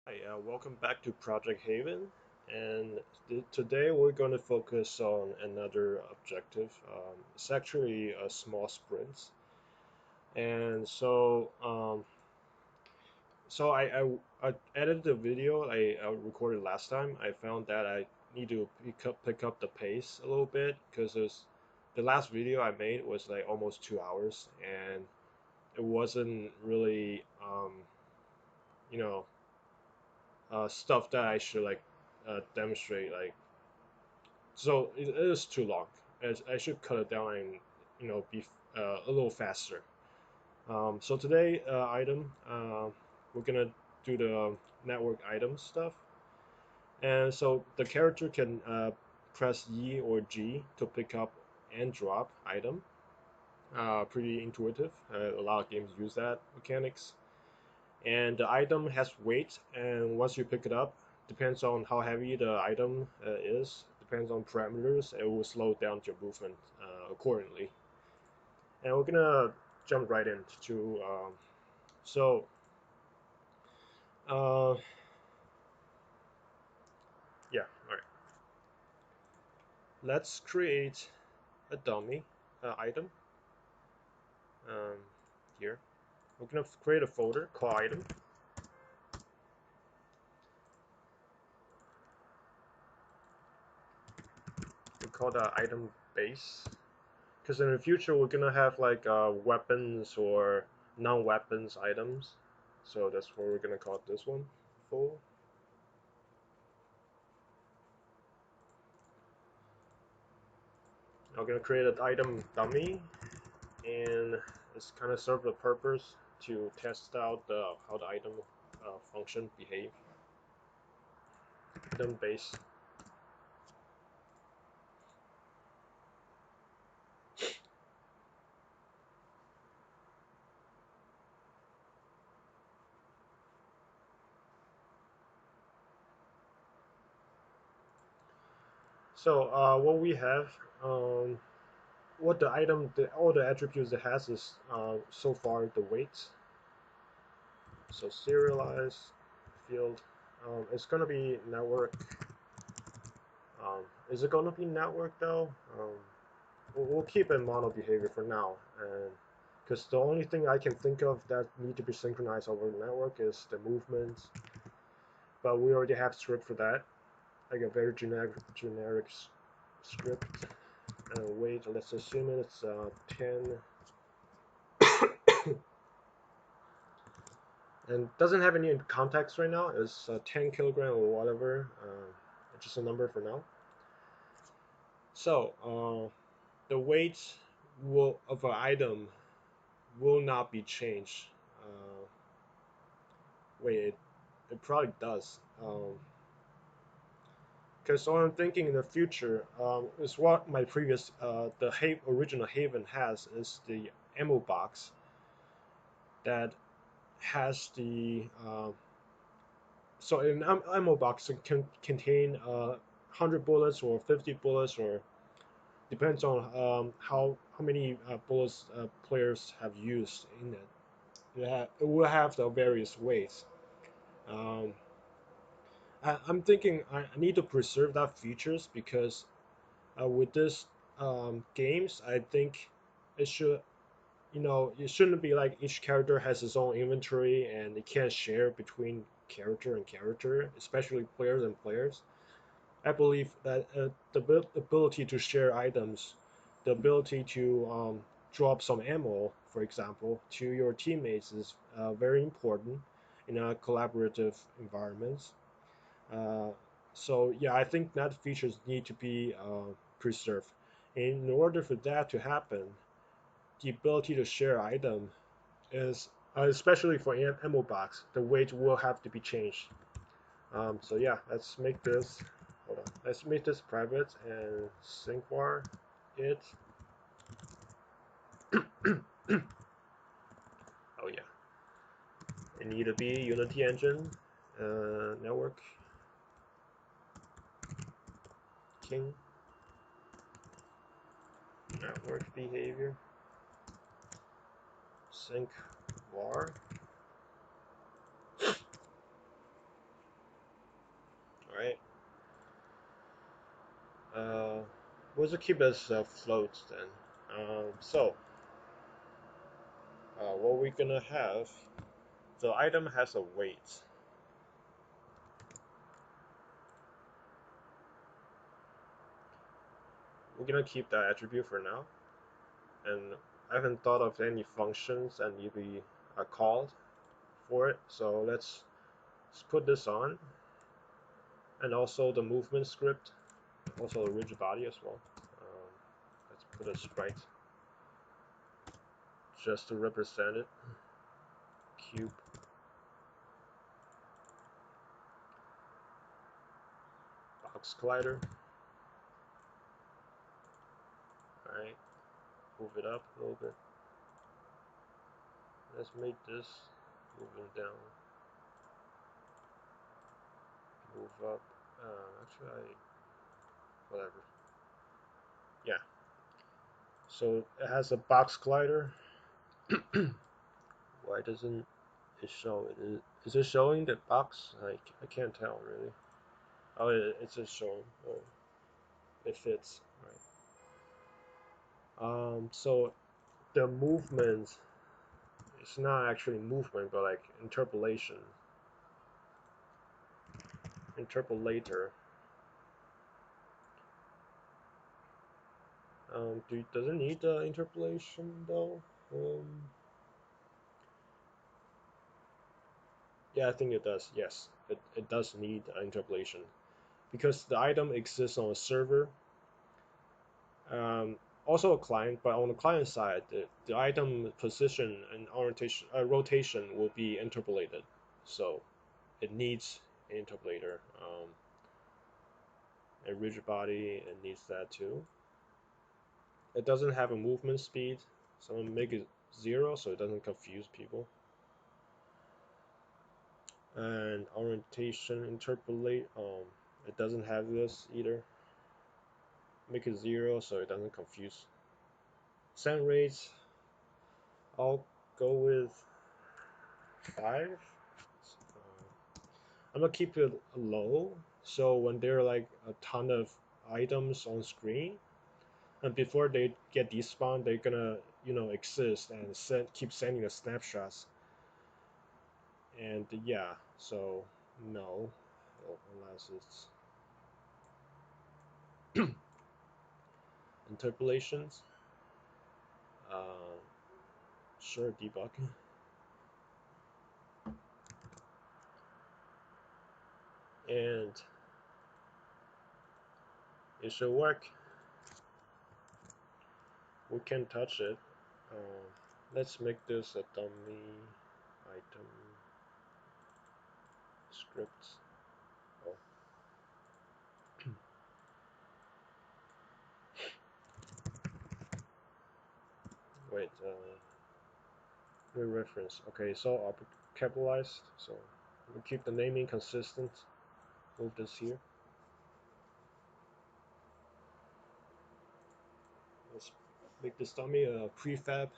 Hi, welcome back to ProjectHaven, and today we're going to focus on another objective. It's actually a small sprint, and so I edited the video I recorded last time. I found that I need to pick up the pace a little bit because the last video I made was like almost 2 hours, and it wasn't really you know stuff that I should like demonstrate so it is too long. I should cut it down and be a little faster. So today we're gonna do the network item stuff, and so the character can press E or G to pick up and drop item. Pretty intuitive. A lot of games use that mechanics. And the item has weight, and once you pick it up, depends on how heavy the item is, depends on parameters, it will slow down your movement accordingly. And we're gonna jump right into so uh, yeah, all right. Let's create a dummy item um, here. We're gonna create a folder called item. We call that item base because in the future we're gonna have like weapons or non-weapons items, so that's what we're gonna call this one. Full. I'm gonna create an item dummy, and it's kind of serve the purpose to test out how the item function behave. Item base. So what we have, what the item, all the attributes it has is so far the weight. So serialize field. It's gonna be network. Is it gonna be network though? We'll keep it mono behavior for now, and because the only thing I can think of that need to be synchronized over the network is the movements, but we already have script for that, like a very generic script. Wait, let's assume it's 10, and doesn't have any context right now. It's 10 kilogram or whatever. It's just a number for now. So the weight of an item will not be changed. Uh, Wait, it probably does. Because what I'm thinking in the future is what my previous original Haven has is the ammo box that has the so an ammo box can contain 100 bullets or 50 bullets or depends on how many bullets players have used in it. It will have the various weights. Um, I'm thinking I need to preserve that features because with this games, I think it should, it shouldn't be like each character has its own inventory and it can't share between character and character, especially players and players. I believe that the ability to share items, the ability to drop some ammo, for example, to your teammates is very important in a collaborative environment. Uh, so yeah, I think that features need to be preserved. In order for that to happen, the ability to share item is, especially for ammo box, the weight will have to be changed. So yeah, let's make this. Hold on. Let's make this private and syncvar it. Oh yeah, it need to be Unity engine network king network behavior sync var. we'll just keep it as floats then. So what we're gonna have, the item has a weight. We're gonna keep that attribute for now, and I haven't thought of any functions that need to be called for it, so let's put this on, and also the movement script, also a rigid body as well. Let's put a sprite just to represent it. Cube. Box collider. Alright, move it up a little bit. Let's make this moving down. Move up. Actually, whatever. Yeah. So it has a box collider. Why doesn't it show it? Is it showing the box? I can't tell really. Oh, it's just showing. Oh, it fits. Right. So the movement, it's not actually movement, but like interpolation. Interpolator. Does it need the interpolation though? Yeah, I think it does. Yes, it does need interpolation because the item exists on a server. Also a client, but on the client side, the item position and orientation, rotation will be interpolated, so it needs an interpolator. A rigid body, it needs that too. It doesn't have a movement speed, so I'm gonna make it 0 so it doesn't confuse people. And orientation interpolate, it doesn't have this either. Make it 0 so it doesn't confuse. Send rates, I'll go with 5. I'm gonna keep it low, so when there are like a ton of items on screen, and before they get despawned, they're gonna exist and keep sending the snapshots. And yeah, so no, unless it's interpolations. Sure, debug. And it should work. We can touch it. Let's make this a dummy item script. Oh. Wait, reference. Okay, so I'll capitalized. So we'll keep the naming consistent. Move this here. Let's make this dummy a prefab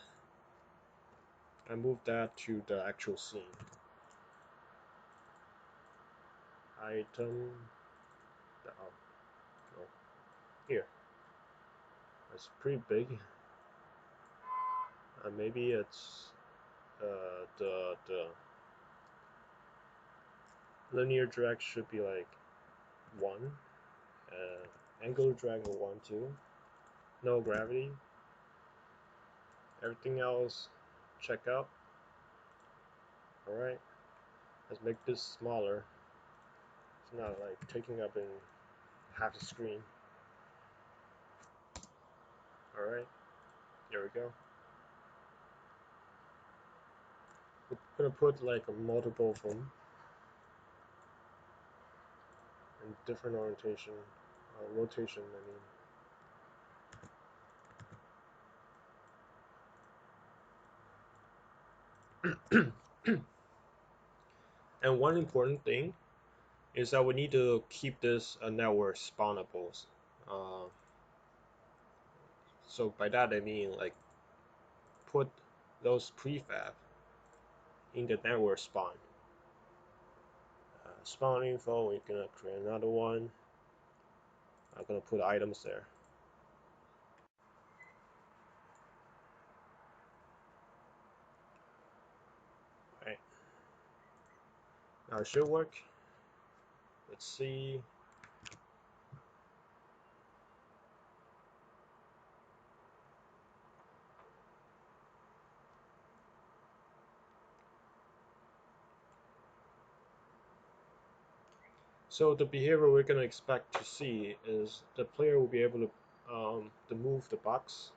and move that to the actual scene. Item. Oh, no. Here. That's pretty big. Maybe it's the linear drag should be like 1. Angular drag will 1 too. No gravity. Everything else, check out. Alright, let's make this smaller. It's not like taking up in half the screen. Alright, here we go. We're gonna put like a multiple of them in different orientation, rotation, I mean. And one important thing is that we need to keep this a network spawnables. So by that I mean like put those prefab in the network spawn. Spawn info, we're gonna create another one. I'm gonna put items there. It should work. Let's see. So the behavior we're gonna expect to see is the player will be able to move the box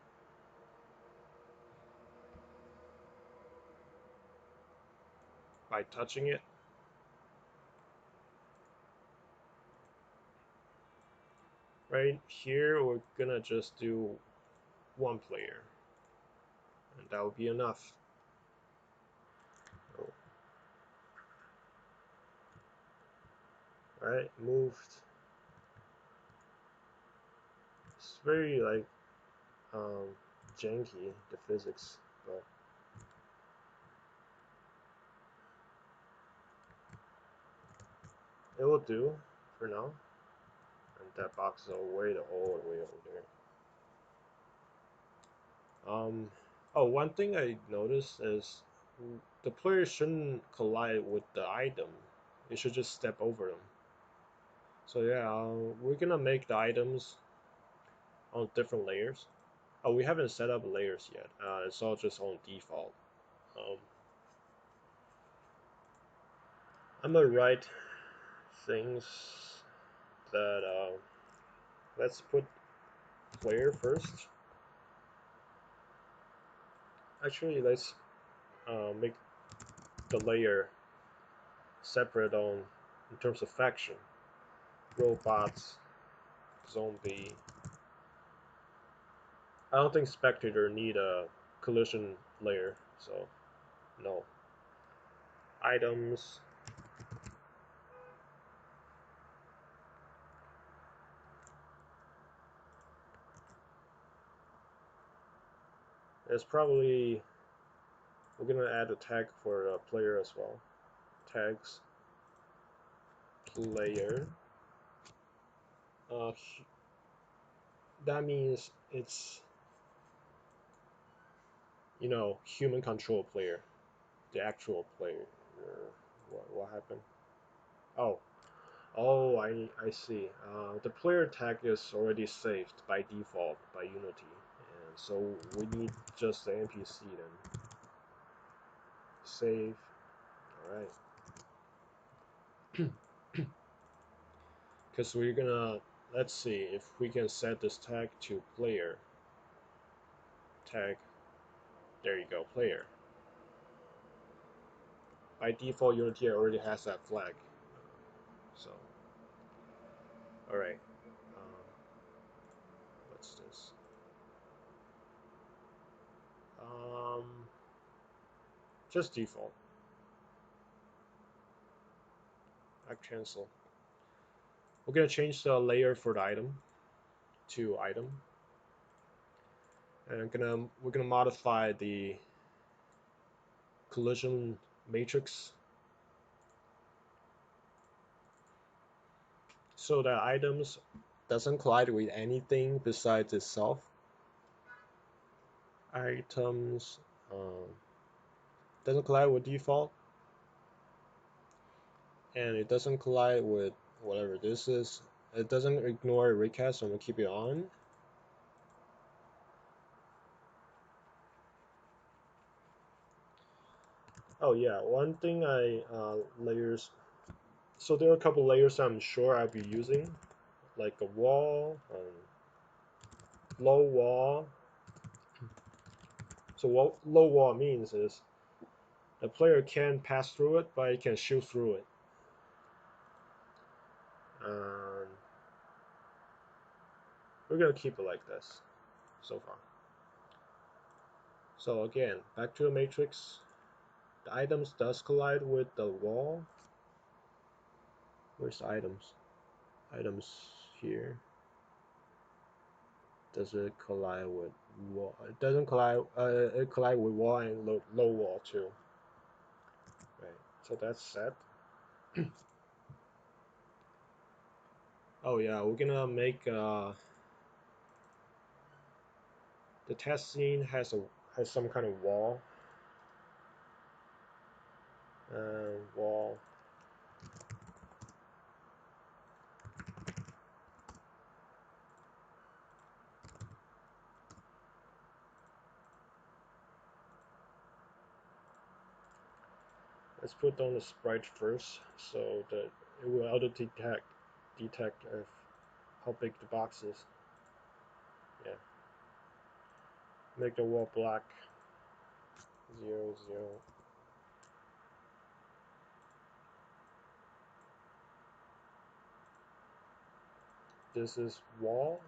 by touching it. Right here, we're gonna just do one player, and that will be enough. Oh. Alright, moved. It's very like janky, the physics, but it will do for now. And that box is all the way over there. Oh, one thing I noticed is the player shouldn't collide with the item. It should just step over them. So yeah, we're gonna make the items on different layers. Oh, we haven't set up layers yet. It's all just on default. I'm gonna write things that let's put player first. Actually, let's make the layer separate on in terms of faction. Robots, zombie. I don't think spectator need a collision layer, so no. Items. There's probably we're gonna add a tag for a player as well. Tags player. Uh, that means it's human control player, the actual player. What happened? Oh, I see. The player tag is already saved by default by Unity, and so we need just the NPC then. Save. All right. Because we're gonna let's see if we can set this tag to player tag. There you go, player. By default, Unity already has that flag. So, all right. What's this? Um, just default. Back cancel. We're gonna change the layer for the item to item, and we're gonna modify the collision matrix so that items doesn't collide with anything besides itself. Items doesn't collide with default, and it doesn't collide with whatever this is. It doesn't ignore recast, so I'm gonna keep it on. Oh yeah, one thing layers. So there are a couple layers I'm sure I'll be using, like a wall, low wall. So what low wall means is the player can pass through it, but he can shoot through it. And we're gonna keep it like this so far. So again, back to the matrix. The items does collide with the wall. Where's the items? Items here. Does it collide with wall? It doesn't collide. It collide with wall and low wall too. Right. So that's set. Oh yeah, we're gonna make the test scene has some kind of wall. Wall. Let's put on the sprite first so that it will auto detect if how big the box is. Yeah. Make the wall black. 0, 0. This is wall.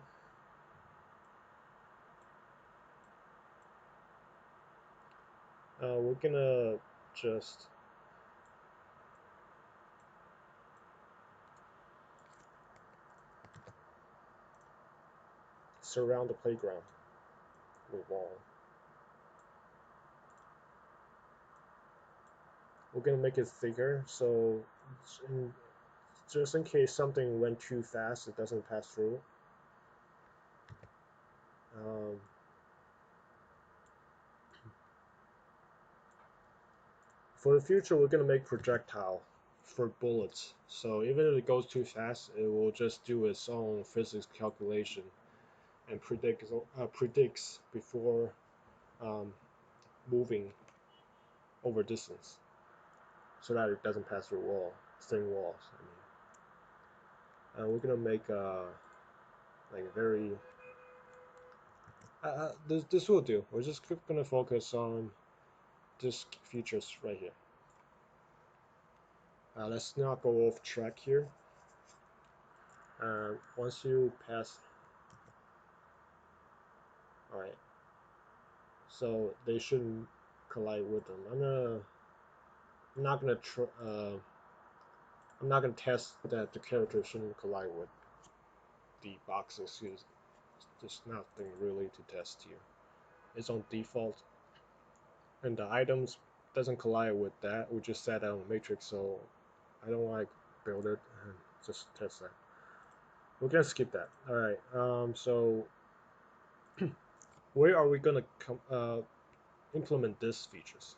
We're gonna just surround the playground with wall. We're gonna make it thicker so just in case something went too fast, it doesn't pass through. For the future, we're gonna make projectile for bullets. So even if it goes too fast, it will just do its own physics calculation and predicts before moving over distance, so that it doesn't pass through thin walls. We're gonna make like a very this will do. We're just gonna focus on this features right here. Let's not go off track here. Once you pass, all right. So they shouldn't collide with them. I'm not gonna I'm not gonna test that the character shouldn't collide with the boxes. There's nothing really to test here. It's on default, and the items doesn't collide with that. We just set on matrix, so I don't like build it and just test that. We're gonna skip that. All right. So where are we gonna implement these features?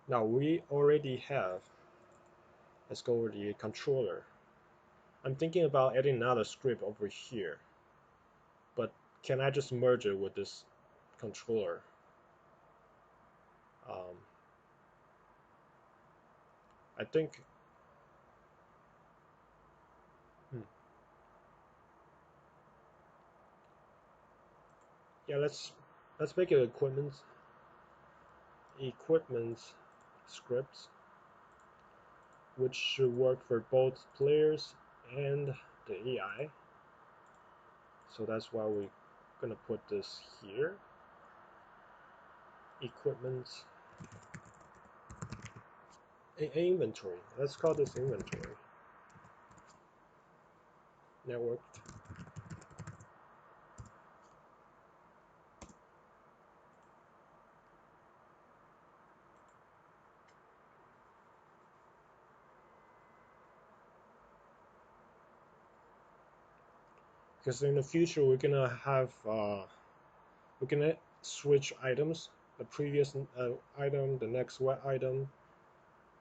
Now we already have. Let's go over the controller. I'm thinking about adding another script over here, but can I just merge it with this controller? I think. Yeah, let's make it equipment scripts, which should work for both players and the AI. So that's why we're gonna put this here. Equipment inventory. Let's call this inventory. Networked. Because in the future we're gonna have we're gonna switch items, the previous item, the next wet item,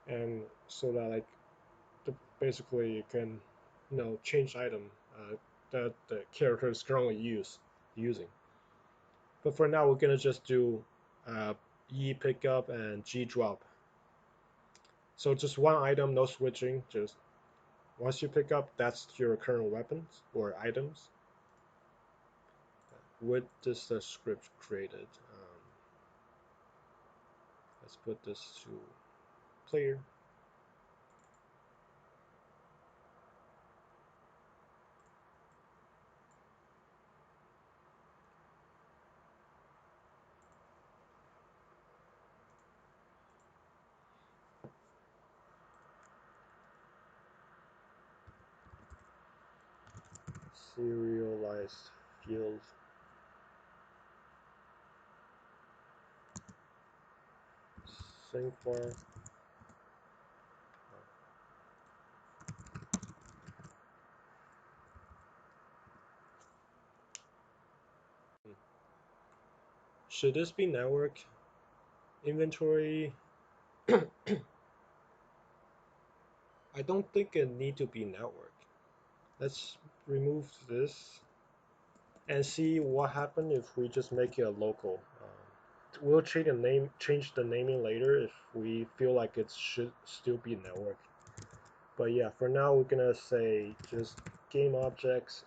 and so that like basically you can change item that the character is currently using. But for now we're gonna just do E pickup and G drop. So just one item, no switching. Just once you pick up, that's your current weapons or items. With this script created, let's put this to player. Serialized field. Sync file. Should this be network? Inventory. I don't think it need to be network. Let's remove this and see what happens if we just make it a local. we'll change the naming later if we feel like it should still be network. But yeah, for now we're gonna say just game objects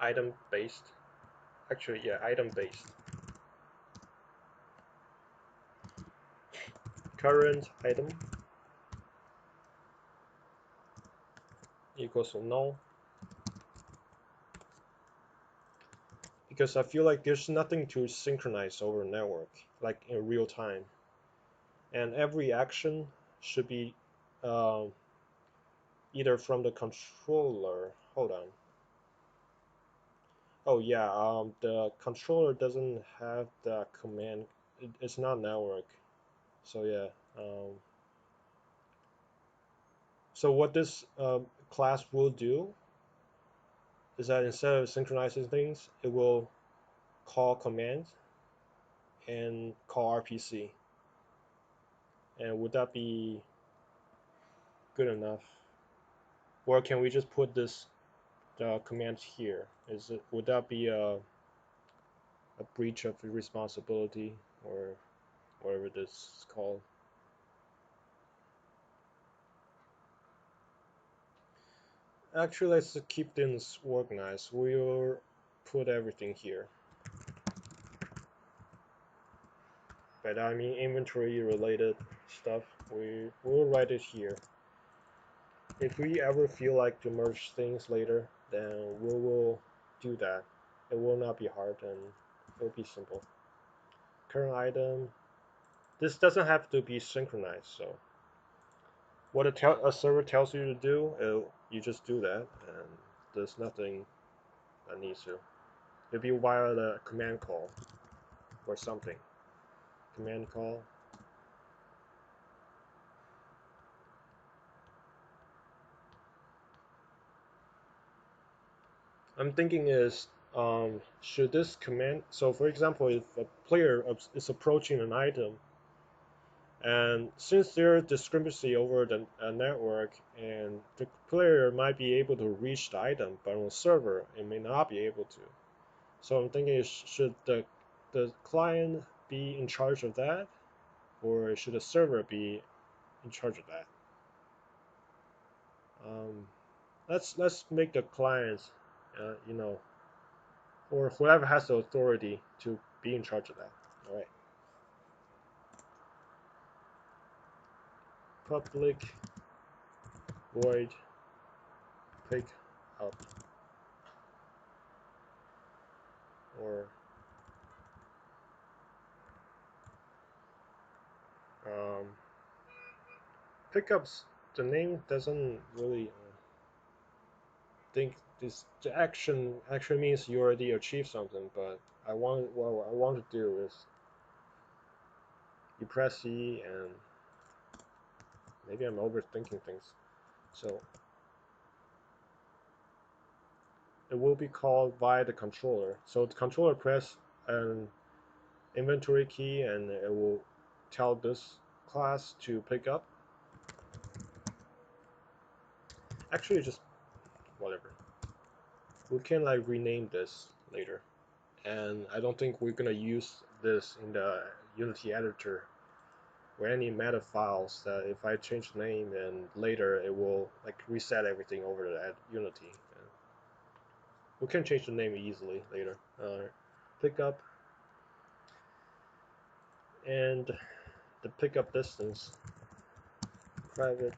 item based. Actually, yeah, item based. Current item equals to null. Because I feel like there's nothing to synchronize over network, like in real time. And every action should be uh, either from the controller. Hold on. Oh yeah, the controller doesn't have the command. It's not network. So yeah. So what this class will do is that instead of synchronizing things, it will call commands and call RPC. And would that be good enough? Or can we just put this command here? Would that be a breach of responsibility or whatever this is called? Actually, let's keep things organized. We'll put everything here. But I mean inventory related stuff, we'll write it here. If we ever feel like to merge things later, then we will do that. It will not be hard and it will be simple. Current item. This doesn't have to be synchronized, so what a server tells you to do, you just do that, and there's nothing that needs to. It'll be via the command call or something. Command call. I'm thinking is should this command, so for example, if a player is approaching an item, and since there is discrepancy over the network, and the player might be able to reach the item, but on the server it may not be able to. So I'm thinking, should the client be in charge of that, or should the server be in charge of that? Um, let's make the clients, you know, or whoever has the authority to be in charge of that. All right. Public void pick up or um, pickups. The name doesn't really think this. The action actually means you already achieved something, but what I want to do is you press E and maybe I'm overthinking things. So it will be called via the controller. So the controller press an inventory key and it will tell this class to pick up. Actually, just whatever. We can like rename this later. And I don't think we're gonna use this in the Unity editor or any meta files that if I change the name and later it will like reset everything over to Unity. We can change the name easily later. Pickup and the pickup distance private.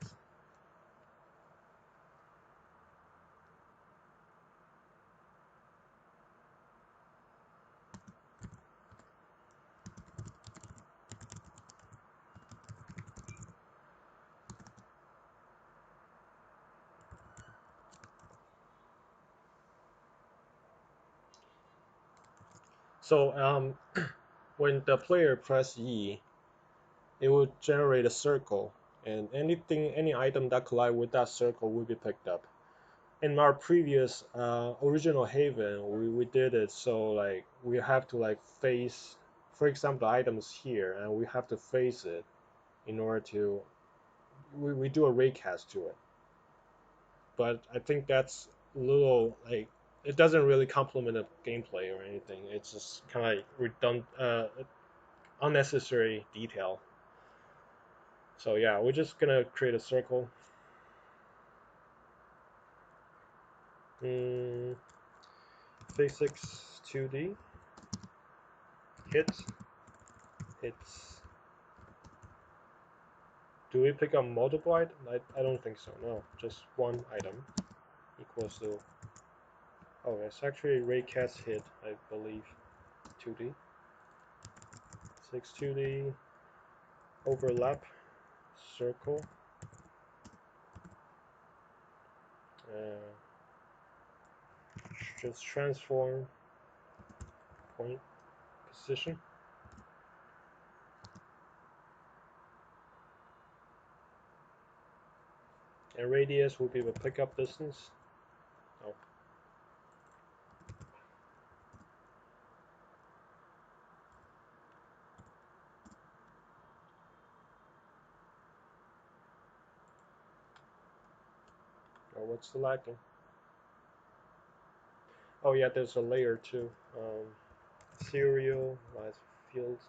So when the player press E, it will generate a circle, and any item that collide with that circle will be picked up. In our previous original Haven, we did it so like we have to like face, for example, the items here, and we have to face it in order to we do a raycast to it. But I think that's a little like it doesn't really complement the gameplay or anything. It's just kind of like unnecessary detail. So yeah, we're just gonna create a circle. Mm, Physics 2D hits. Do we pick up multiple items? I don't think so. No, just one item equals to. Oh, it's actually raycast hit, I believe. 2D. 2D overlap circle. Uh, just transform point position. And radius will be the pickup distance. Oh. Oh, what's the lagging? Oh yeah, there's a layer too. Serial fields.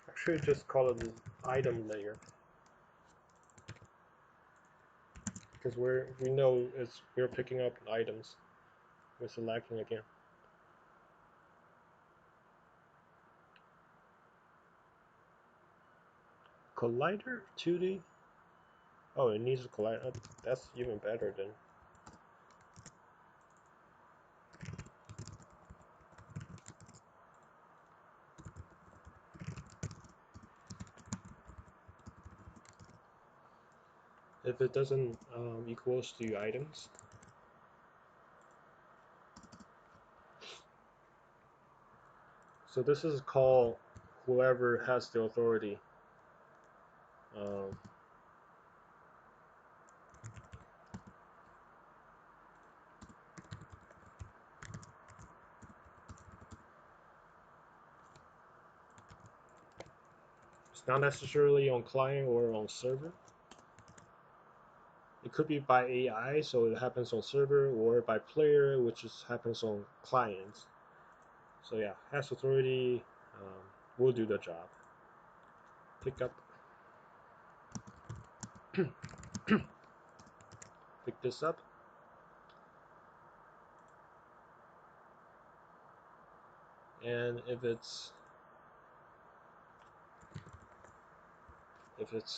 Actually, just call it the item layer because we know we're picking up items. We're selecting again. Collider 2D. Oh, it needs a collider. That's even better then. If it doesn't equals to items. So this is called whoever has the authority. Um, it's not necessarily on client or on server. It could be by AI, so it happens on server, or by player, which is happens on clients. So yeah, has authority will do the job. Pick up, pick this up, and if it's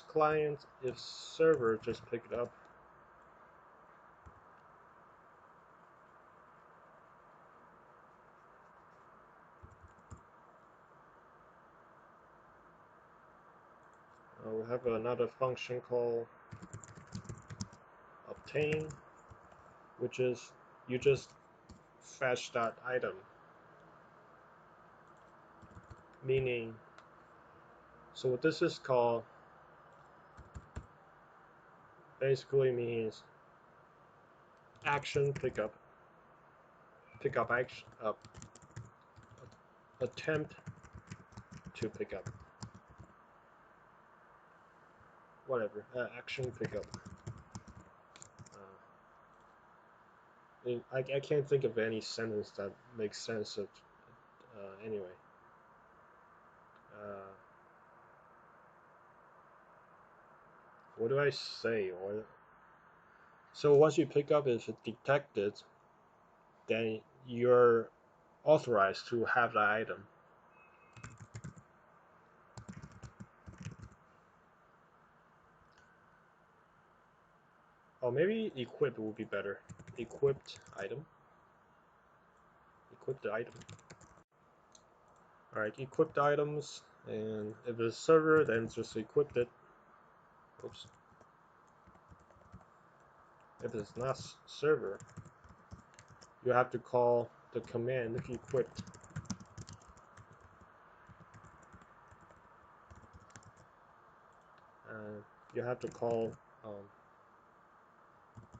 client, if server, just pick it up. We have another function called obtain, which is you just fetch that item, meaning, so what this is called basically means action pickup, action attempt to pick up, whatever, action pickup. I can't think of any sentence that makes sense of anyway. What do I say? So once you pick up, if it's detected, then you're authorized to have the item. Oh, maybe equipped would be better. Equipped item. Equip the item. Alright, equipped items, and if it's server, then just equip it. Oops. If it's not server, you have to call the command equipped. have to call.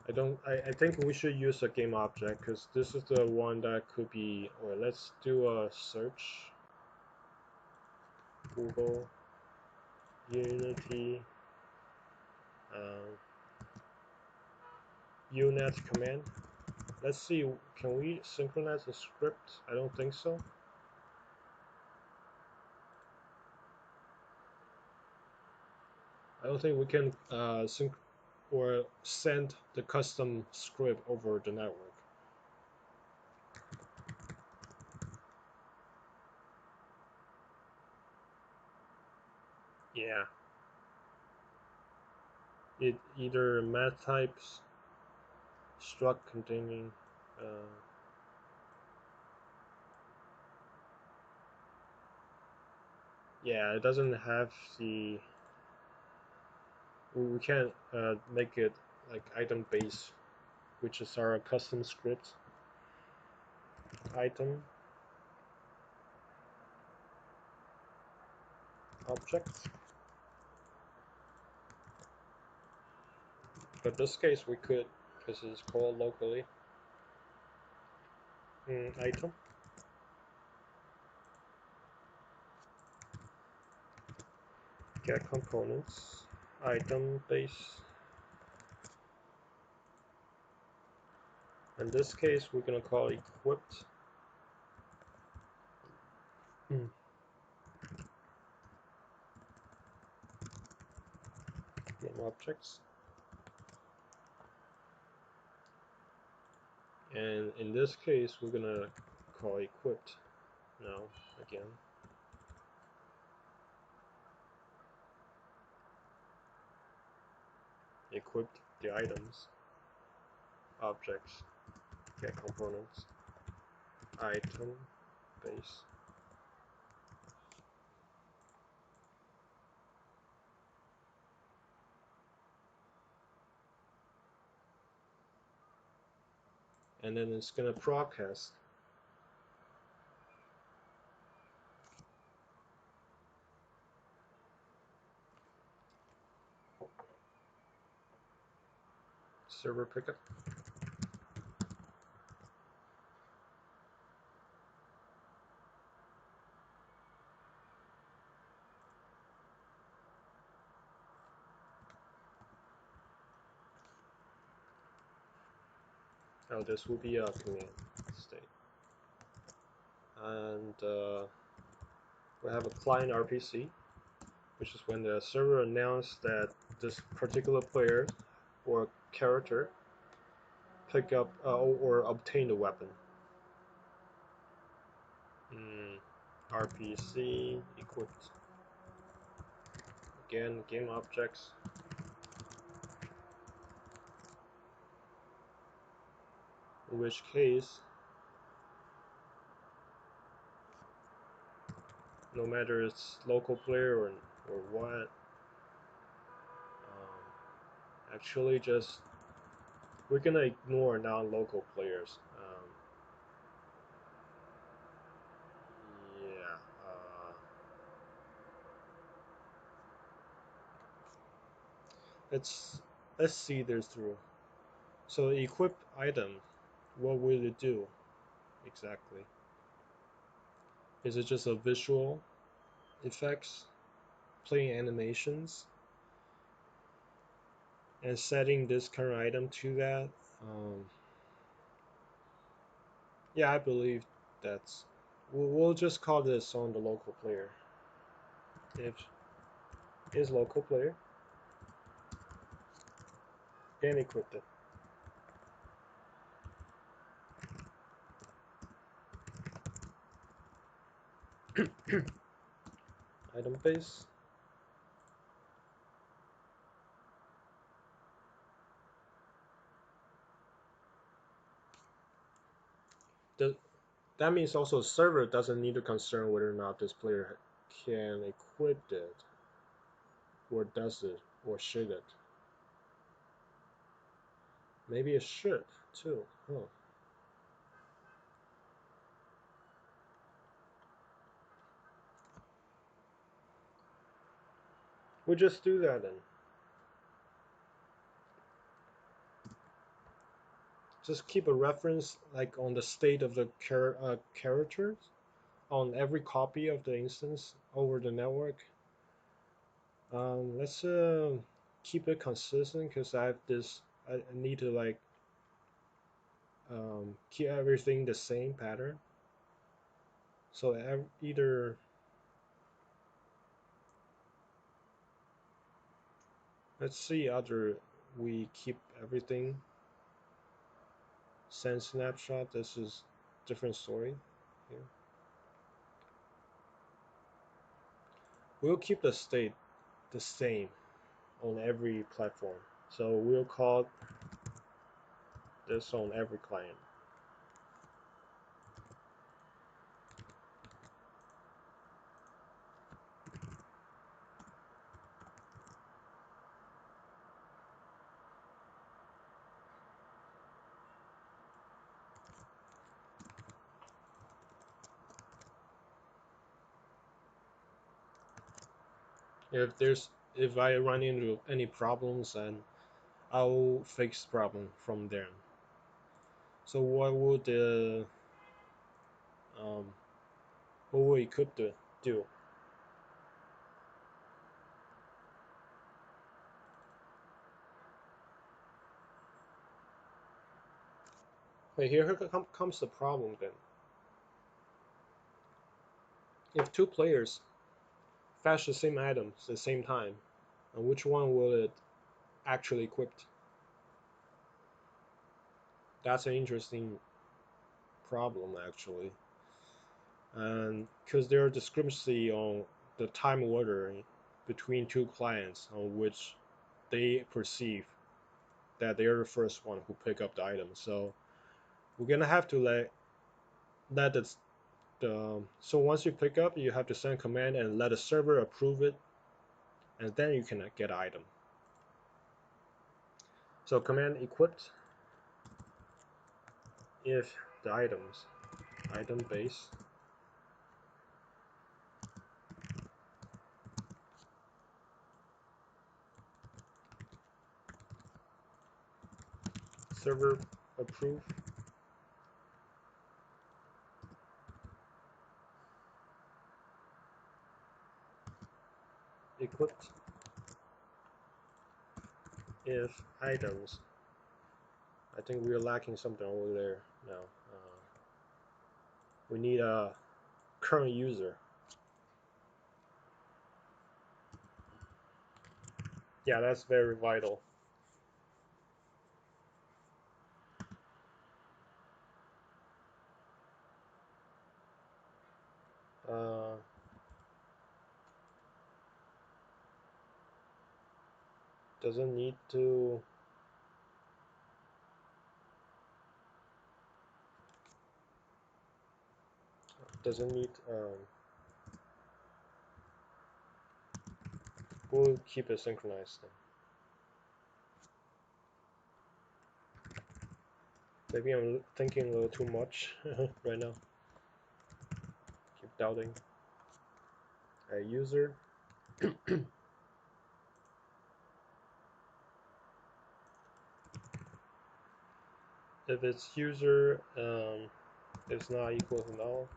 I think we should use a game object because this is the one that could be. Or let's do a search. Google Unity unet command. Let's see, can we synchronize the script? I don't think so. I don't think we can sync or send the custom script over the network. Yeah. It either math types, struct containing, yeah, it doesn't have the. We can't make it like item base, which is our custom script. Item object. But this case we could, because it's called locally. Item. Get components. Item base. In this case, we're gonna call equipped. Game objects. And in this case, we're gonna call equipped now again. Equipped the items, objects, get components, item base. And then it's gonna broadcast. Server pickup. Oh, this will be a command state. And we have a client RPC, which is when the server announced that this particular player or character pick up or obtain the weapon. RPC equipped. Again, game objects. In which case, no matter it's local player or what, actually just we're gonna ignore non-local players. Yeah. Let's see this through. So equip item, what will it do exactly? Is it just a visual effects, playing animations, and setting this current item to that? Yeah, I believe that's. We'll just call this on the local player. If is local player, then equip it. Item base. That means also server doesn't need to concern whether or not this player can equip it, or does it, or should it. Maybe it should too. Huh. We'll just do that then. just keep a reference like on the state of the characters on every copy of the instance over the network. Let's keep it consistent because I have this. I need to like keep everything the same pattern. So either let's see other we keep everything send snapshot. This is different story here. We'll keep the state the same on every platform. So we'll call this on every client. If I run into any problems, then I'll fix problem from there. So um, what we could do? Wait, here comes the problem then. If two players fetch the same items at the same time, and which one will it actually equipped? That's an interesting problem actually, and because there are discrepancy on the time order between two clients on which they perceive that they're the first one who pick up the item. So we're gonna have to let so once you pick up, you have to send a command and let the server approve it, and then you can get item. So command equipped if the item base server approve equipped if items. I think we're lacking something over there now. We need a current user. Yeah, that's very vital. Uh, doesn't need to. Doesn't need. We'll keep it synchronized then. Maybe I'm thinking a little too much right now. Keep doubting. A user. If it's user is not equal to null,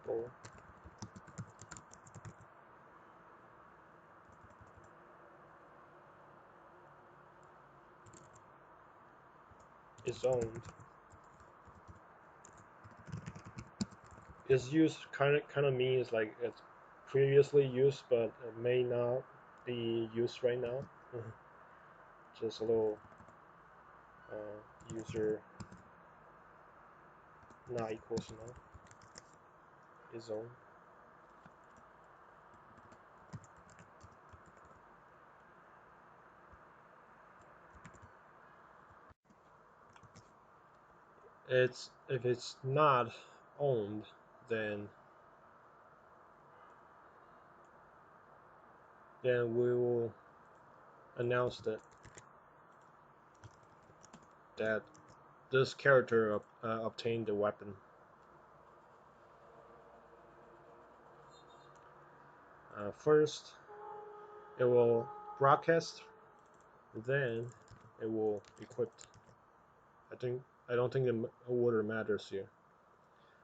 or is owned. Is used kind of means like it's previously used but it may not be used right now. Just a little user not equals to null is owned. It's if it's not owned, then we will announce that this character obtained the weapon. First, it will broadcast, then it will equip. I don't think the order matters here.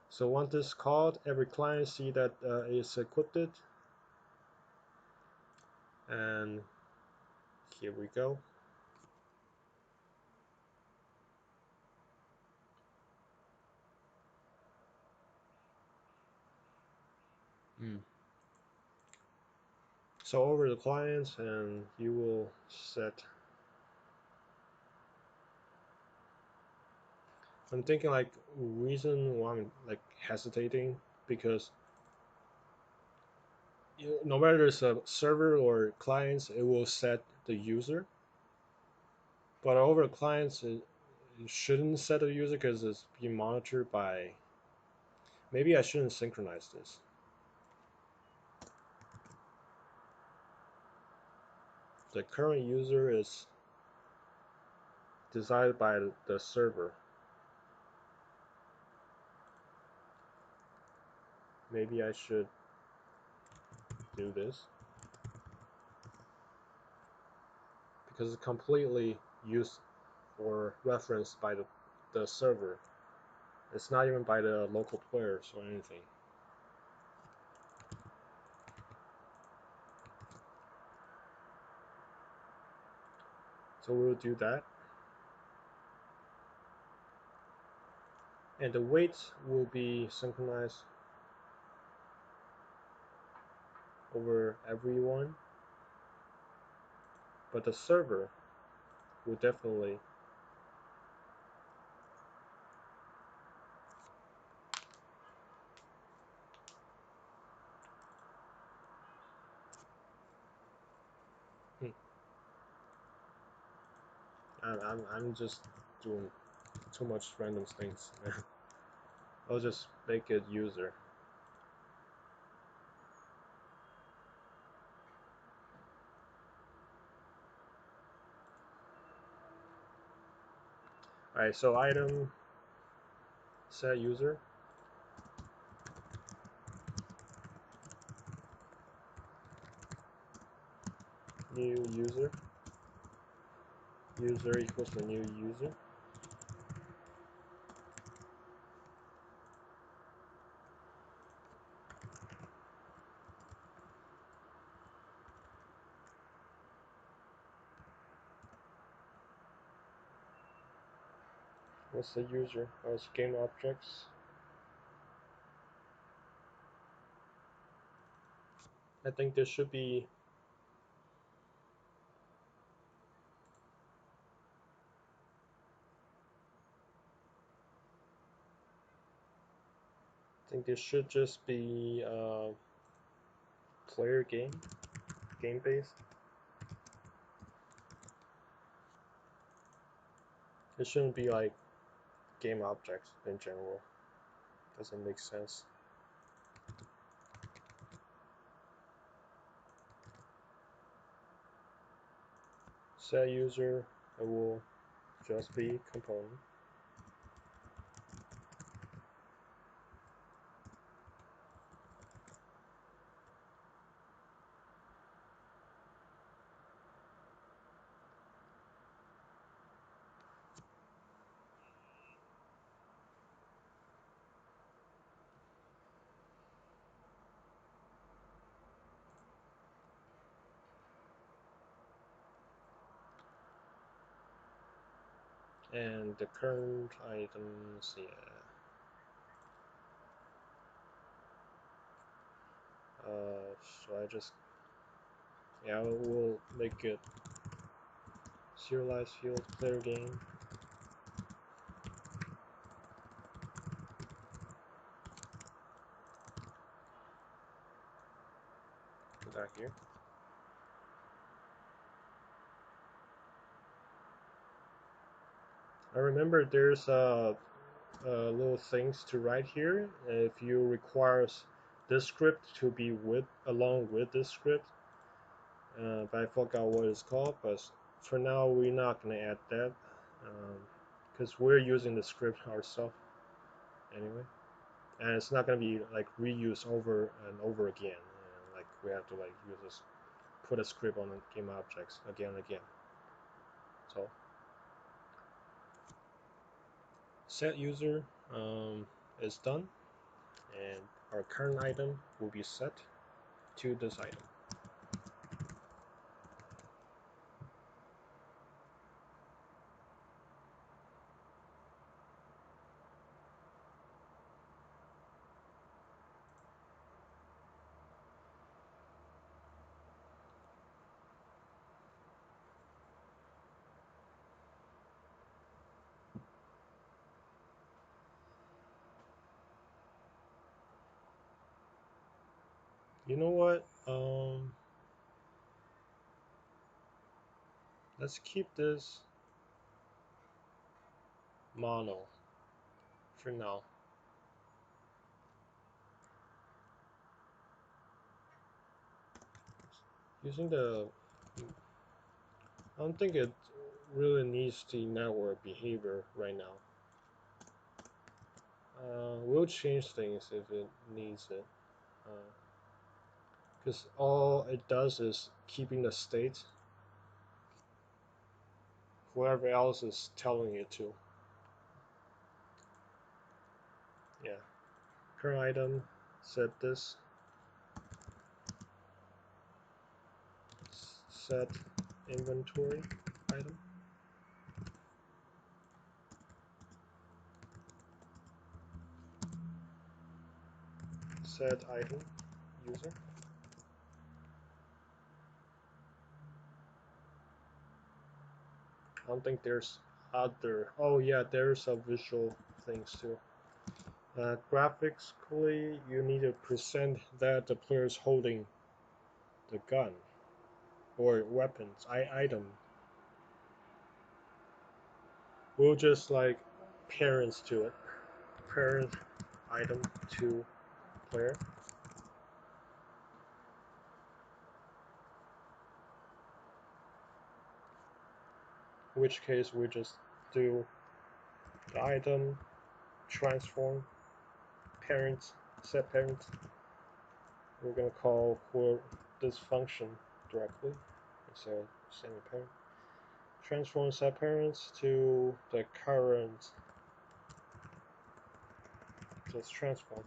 So once this is called, every client see that it's equipped, and here we go. So over the clients, and you will set. I'm thinking like reason why I'm like hesitating because no matter it's a server or clients, it will set the user. But over clients, it shouldn't set a user because it's being monitored by. Maybe I shouldn't synchronize this. The current user is decided by the server. Maybe I should do this because it's completely used or referenced by the server. It's not even by the local players or anything. So we'll do that. And the weights will be synchronized over everyone. But the server will definitely I'm just doing too much random things. I'll just make it user. Alright, so item set user. New user. User equals the new user. What's the user? Oh, it's game objects. I think there should be should just be player game based. It shouldn't be like game objects in general. Doesn't make sense. Set user, it will just be component. And the current items, yeah. So I just, yeah, we'll make it serialized field player game. Put that here. I remember there's little things to write here. If you requires this script to be along with this script, but I forgot what it's called. But for now, we're not gonna add that because we're using the script ourselves anyway, and it's not gonna be like reused over and over again. Like we have to like use this put a script on the game objects again and again. So set user is done, and our current item will be set to this item. You know what? Let's keep this mono for now. Using the, I don't think it really needs the network behavior right now. We'll change things if it needs it, because all it does is keeping the state whoever else is telling you to. Yeah, current item, set this, set inventory item, set item user. I don't think there's other. Oh yeah, there's a visual things too. Graphically, you need to present that the player is holding the gun or weapons item. We'll just like parents to it. Parent item to player. In which case we just do the item transform parents, set parents. We're gonna call for this function directly instead of sending parent. Transform set parents to the current. Just transform.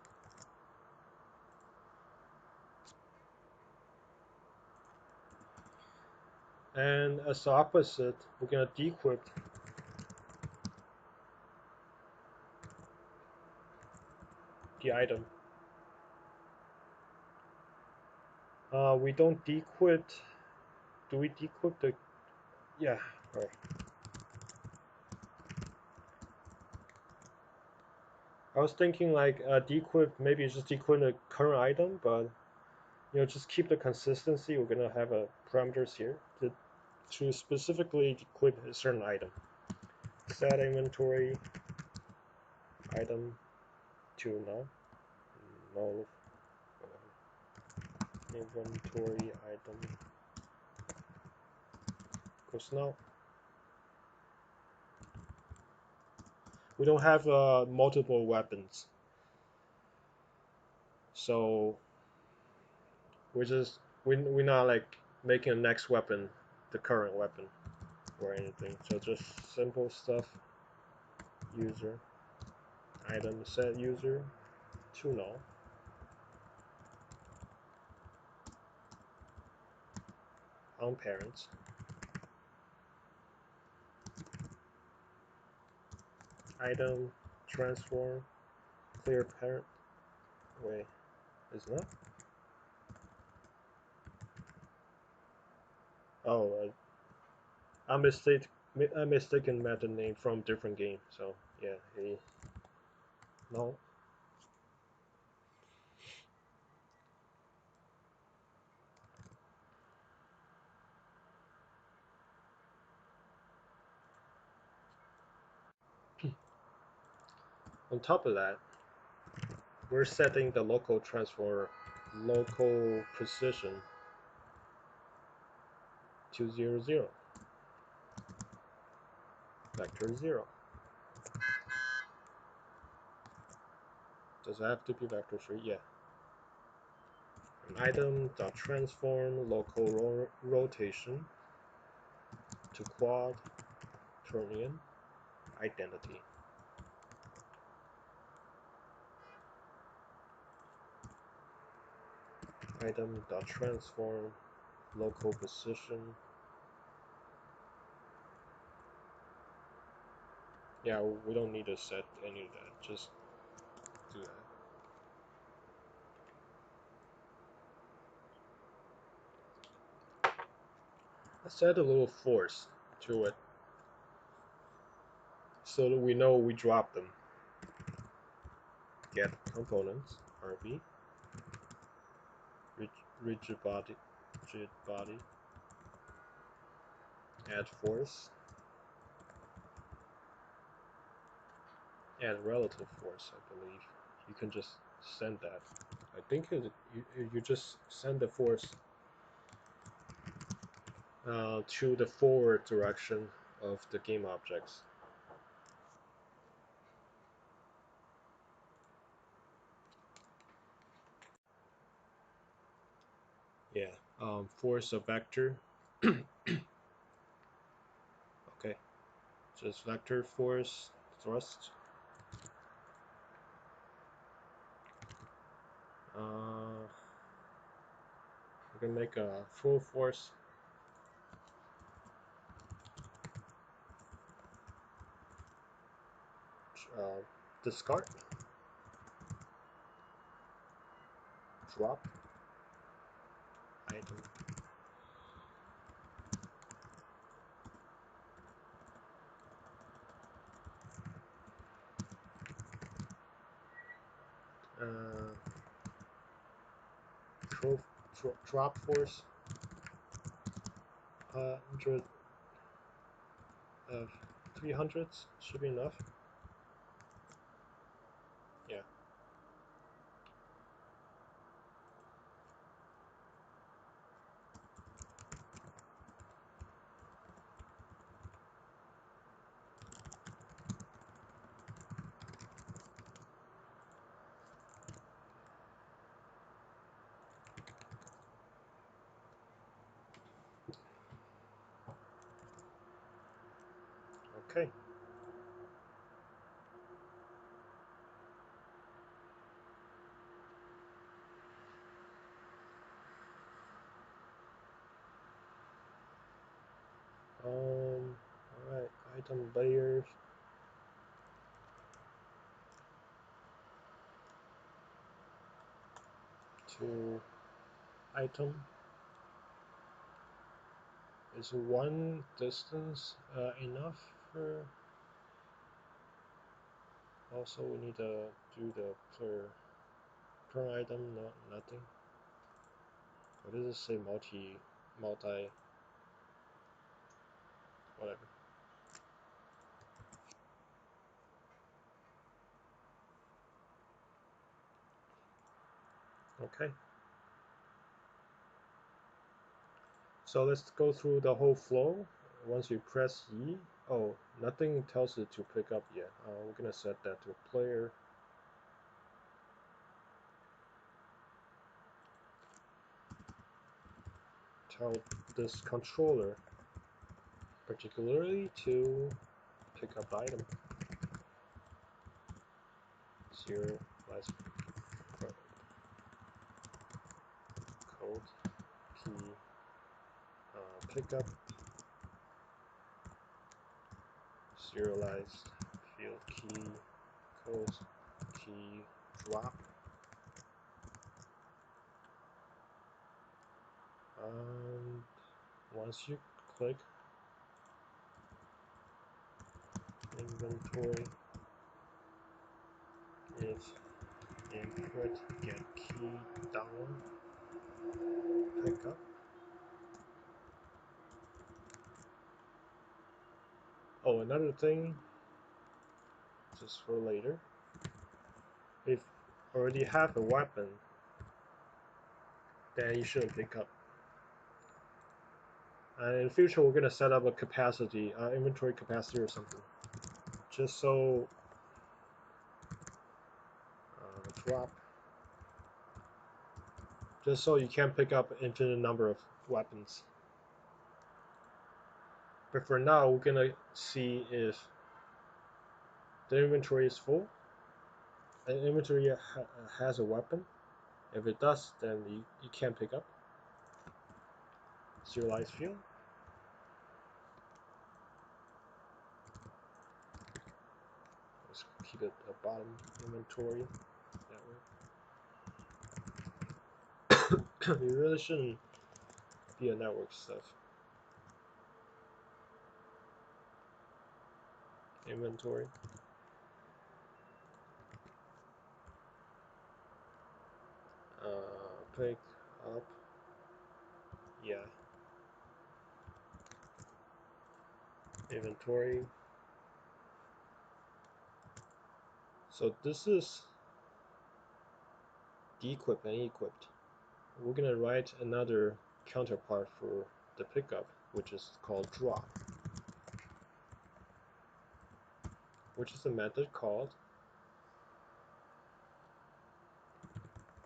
And as the opposite, we're gonna decrypt the item. We don't decrypt. Do we decrypt the? Yeah. Right. I was thinking like decrypt, maybe just decrypt the current item, but just keep the consistency. We're gonna have parameters here to specifically decrypt a certain item. Set inventory item to null. Null inventory item equals null. We don't have multiple weapons, so we're not like making the next weapon the current weapon or anything. So just simple stuff. User item set user to null. On parents. Item transform clear parent. Wait, isn't it? Oh, I mistaken method name from different game. So yeah, no. On top of that, we're setting the local transformer local position to 0, 0. Vector 0. Does it have to be vector 3? Yeah. an item.transform local rotation to quaternion identity. Item.transform local position. Yeah, we don't need to set any of that, just do that. Let's add a little force to it so that we know we drop them. Get components, RB, rigid body, add force, add relative force, I believe. You can just send that. I think you just send the force to the forward direction of the game objects. Yeah, force a vector. Okay, just vector force thrust. We can make a full force. Discard. Drop. Item. Drop force. 300s should be enough. Yeah. Okay. Alright, item layers. To item. Is one distance enough for? Also, we need to do the per item, no, nothing. What does it say? Multi, whatever. Okay. So let's go through the whole flow. Once you press E, oh, nothing tells it to pick up yet. We're gonna set that to player. Tell this controller particularly to pick up item. 0 last code key pickup serialized field key code key drop. Once you click inventory, if input get key down pickup. Oh, another thing, just for later, if you already have a weapon, then you shouldn't pick up. And in the future, we're gonna set up a capacity, inventory capacity or something, just so just so you can pick up infinite number of weapons. But for now, we're gonna see if the inventory is full. An inventory has a weapon. If it does, then you can't pick up. Serialized field. Let's keep it at bottom inventory network. You really shouldn't be a network stuff. Inventory. Pick up. Yeah. Inventory. So this is de-equipped and equipped. We're gonna write another counterpart for the pickup, which is called drop, which is a method called,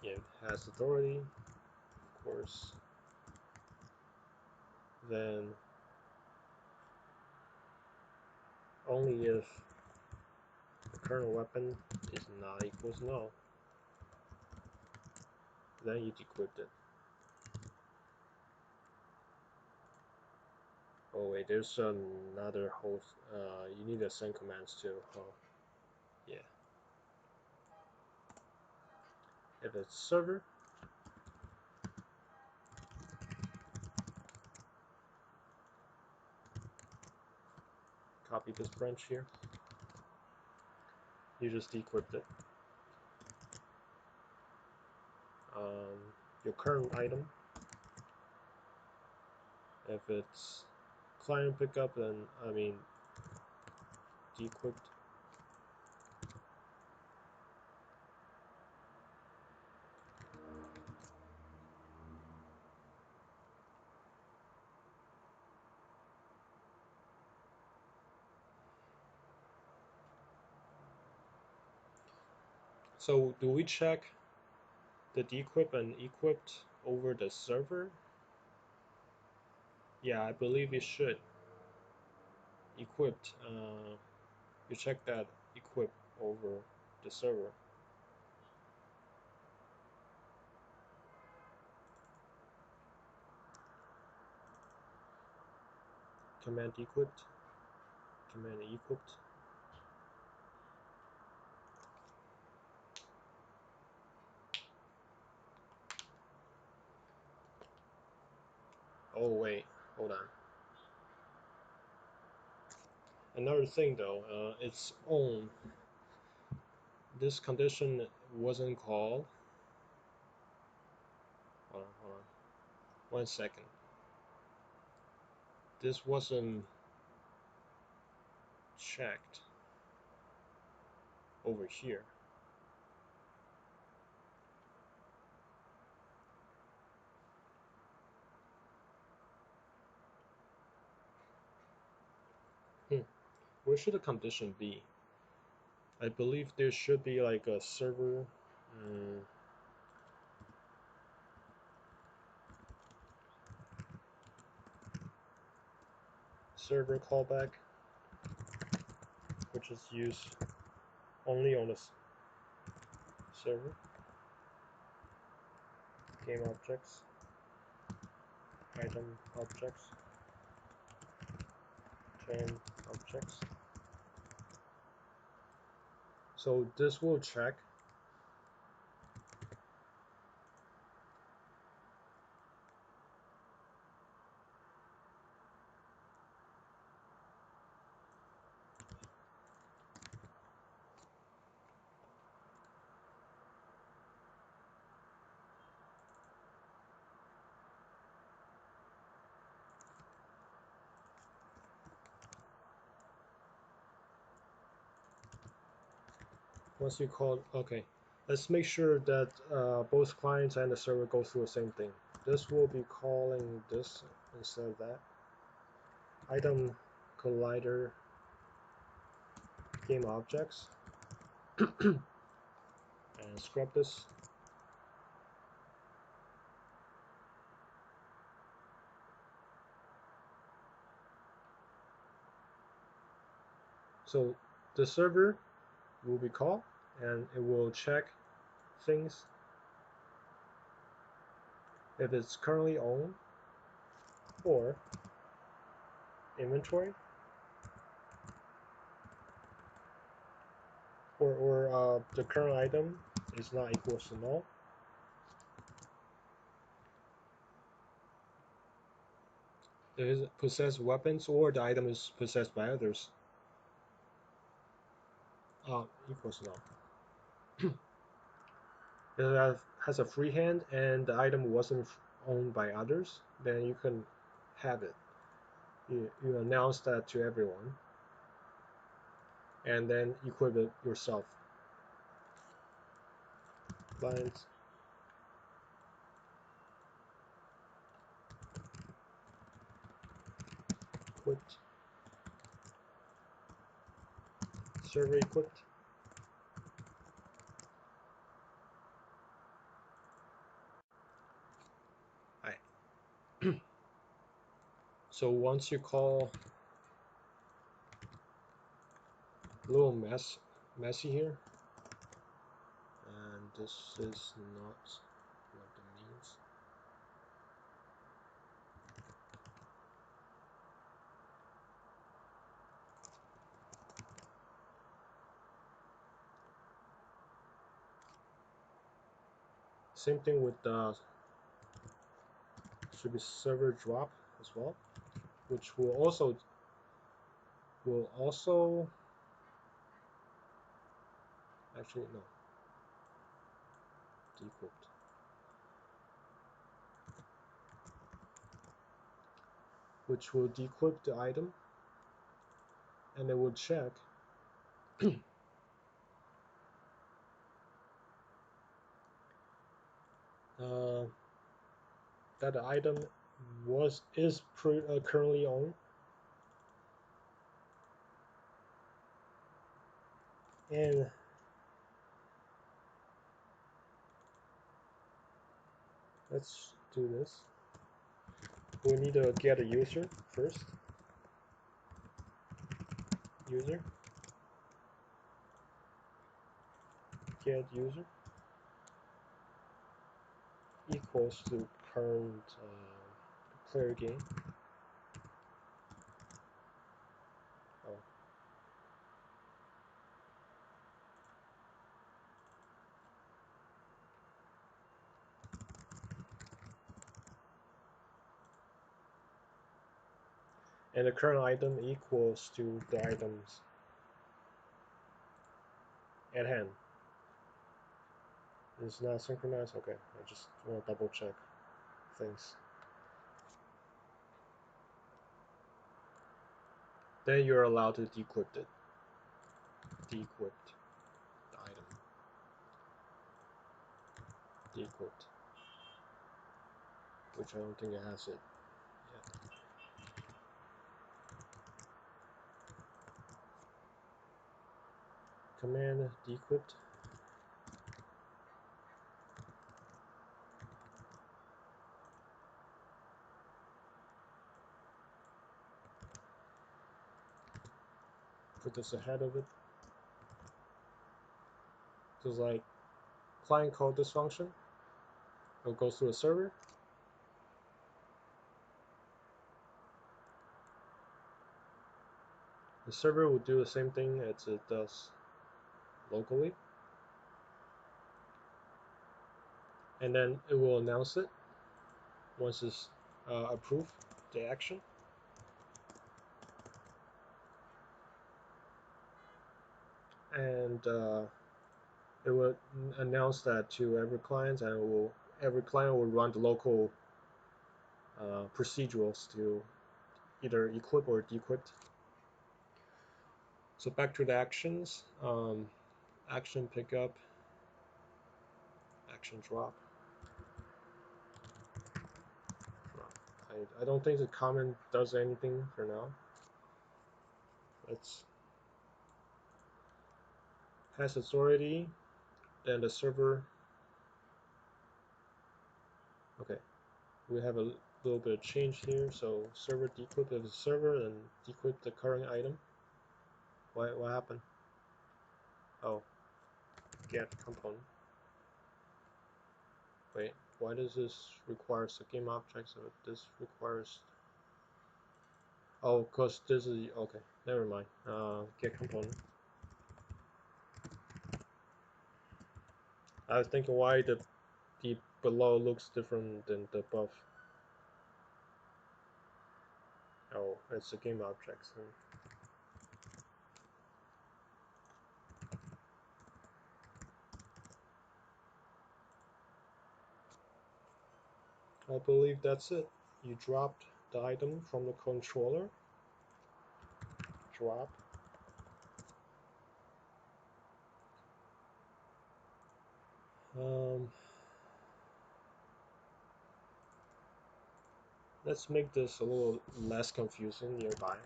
it has authority, of course, then only if the kernel weapon is not equals null, then you decrypt it. Oh wait, there's another host. You need to send commands too. Oh, yeah. If it's server, copy this branch here. You just decrypt it. Your current item. If it's client pickup, then decrypt. So do we check the decrypt and equipped over the server? Yeah, I believe it should. Equipped, you check that equip over the server. Command equipped, command equipped. Oh wait, hold on. Another thing though, it's on. This condition wasn't called. Hold on. 1 second. This wasn't checked over here. Where should the condition be? I believe there should be like a server. Server callback, which is used only on the server. Game objects, item objects, chain objects. So this will check once you call. Okay, let's make sure that both clients and the server go through the same thing. This will be calling this instead of that. Item collider game objects and scrub this. So the server will be called, and it will check things if it's currently on, or inventory, or the current item is not equals to null. It is possessed weapons, or the item is possessed by others. Equals to null. It has a free hand and the item wasn't owned by others, then you can have it. You announce that to everyone, and then equip it yourself. Client equipped, server equipped. Alright. So once you call, a little messy here, and this is not what it means. Same thing with the should be server drop as well, which will also actually no, decrypt, which will decrypt the item, and it will check that the item is currently on, and let's do this. We need to get a user first. User, get user equals to current player game. Oh. And the current item equals to the items at hand. It's not synchronized? Okay, I just want to double check things. Then you're allowed to decrypt it. Decrypt the item. Decrypt. Which I don't think it has it yet. Command decrypt. Put this ahead of it. So it's like client called this function. It goes to a server. The server will do the same thing as it does locally. And then it will announce it once it's approved the action. And it will announce that to every client, and every client will run the local procedurals to either equip or decrypt. So back to the actions. Action pickup, action drop. I don't think the comment does anything for now. Let's has authority, then the server. Okay, we have a little bit of change here. So server decrypt of the server and decrypt the current item. What happened? Oh, get component. Wait, why does this require a game object? So this requires. Oh, cause this is okay. Never mind. Get component. I was thinking why the below looks different than the above. Oh, it's a game object. So. I believe that's it. You dropped the item from the controller. Drop. Let's make this a little less confusing nearby.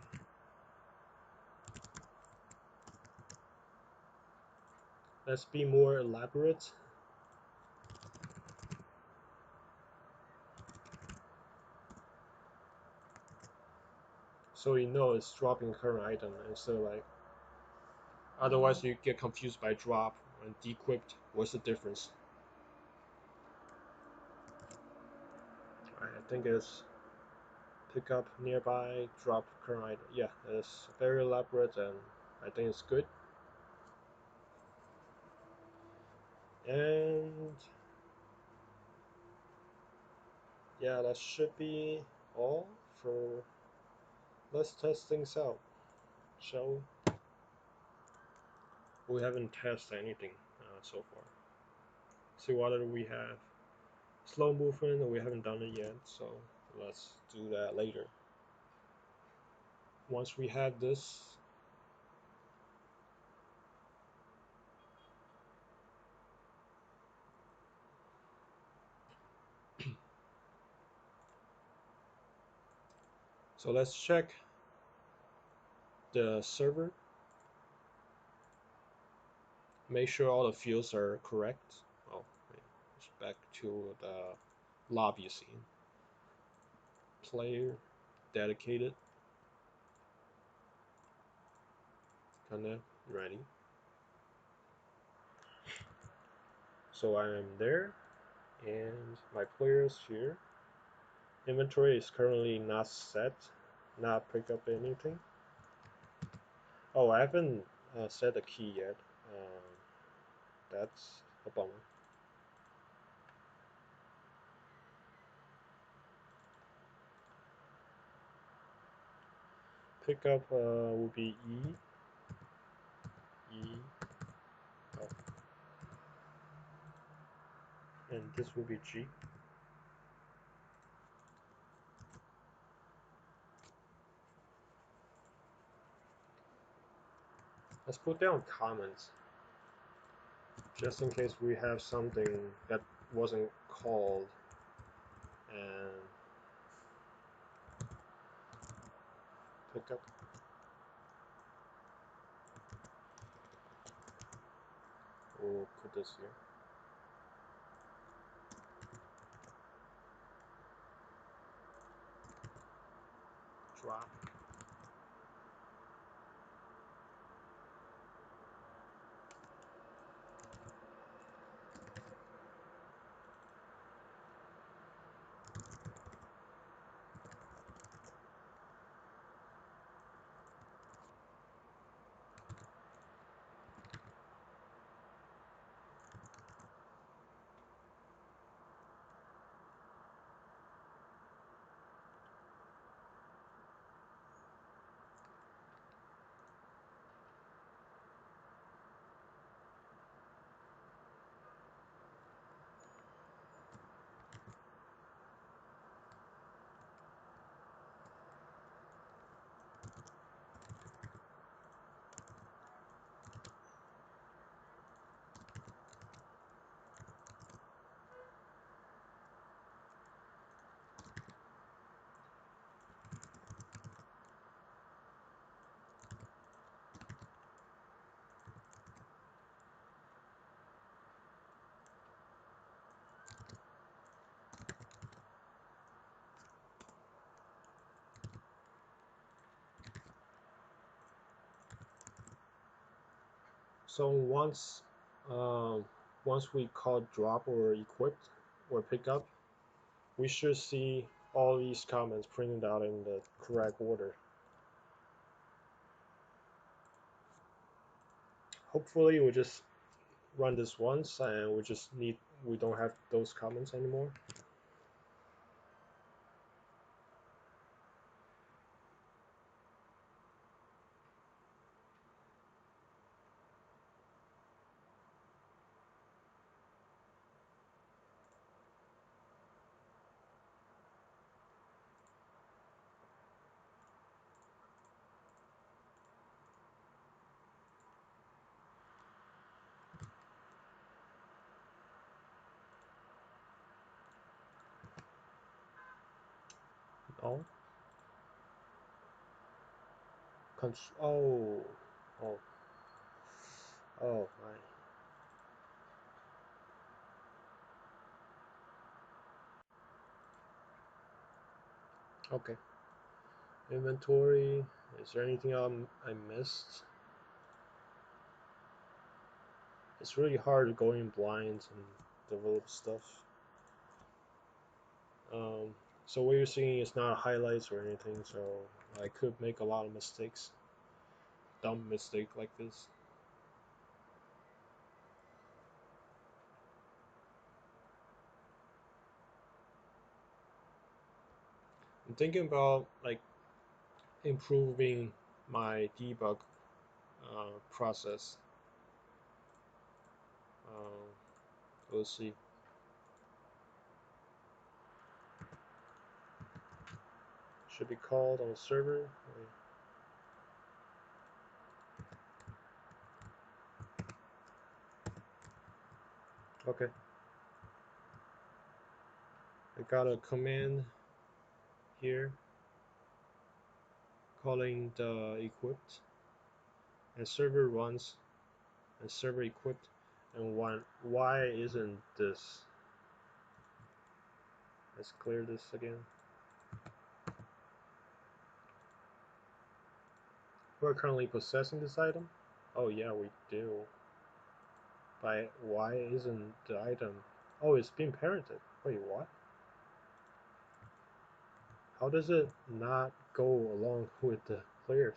Let's be more elaborate. So you know it's dropping current item instead of like, otherwise you get confused by drop and decrypt. What's the difference? I think it's pick up nearby, drop current item. Yeah, it's very elaborate and I think it's good. And yeah, that should be all for. Let's test things out, shall we? We haven't tested anything so far. See what we have. Slow movement, we haven't done it yet, so let's do that later. Once we have this, so let's check the server. Make sure all the fields are correct. Oh, wait, it's back to the lobby scene. Player, dedicated, connect, ready. So I am there, and my player is here. Inventory is currently not set, not pick up anything. Oh, I haven't set a key yet. That's a bummer. Pickup will be E, oh, and this will be G. Let's put down comments, just in case we have something that wasn't called, and pickup. We'll put this here. Drop. So once we call drop or equipped or pick up, we should see all these comments printed out in the correct order. Hopefully we'll just run this once and we don't have those comments anymore. No. Oh, oh, oh my. Okay. Inventory. Is there anything I missed? It's really hard going blind and develop stuff. Um, so what you're seeing is not highlights or anything, so I could make a lot of mistakes. Dumb mistake like this. I'm thinking about like improving my debug process. Uh, we'll see. Should be called on the server. Okay. I got a command here calling the equipped and server runs and server equipped and why isn't this? Let's clear this again. We're currently possessing this item. Oh yeah, we do. But why isn't the item? Oh, it's being parented. Wait, what? How does it not go along with the players?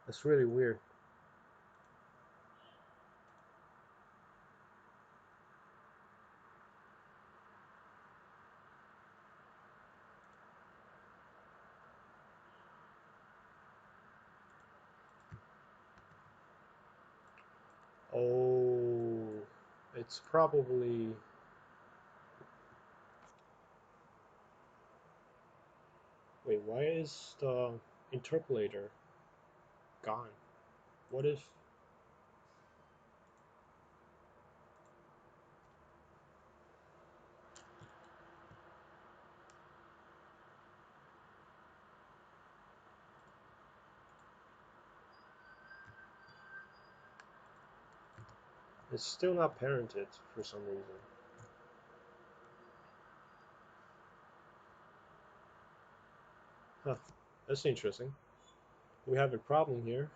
That's really weird. Oh, it's probably. Wait, why is the interpolator gone? What if it's still not parented for some reason? Huh, that's interesting. We have a problem here.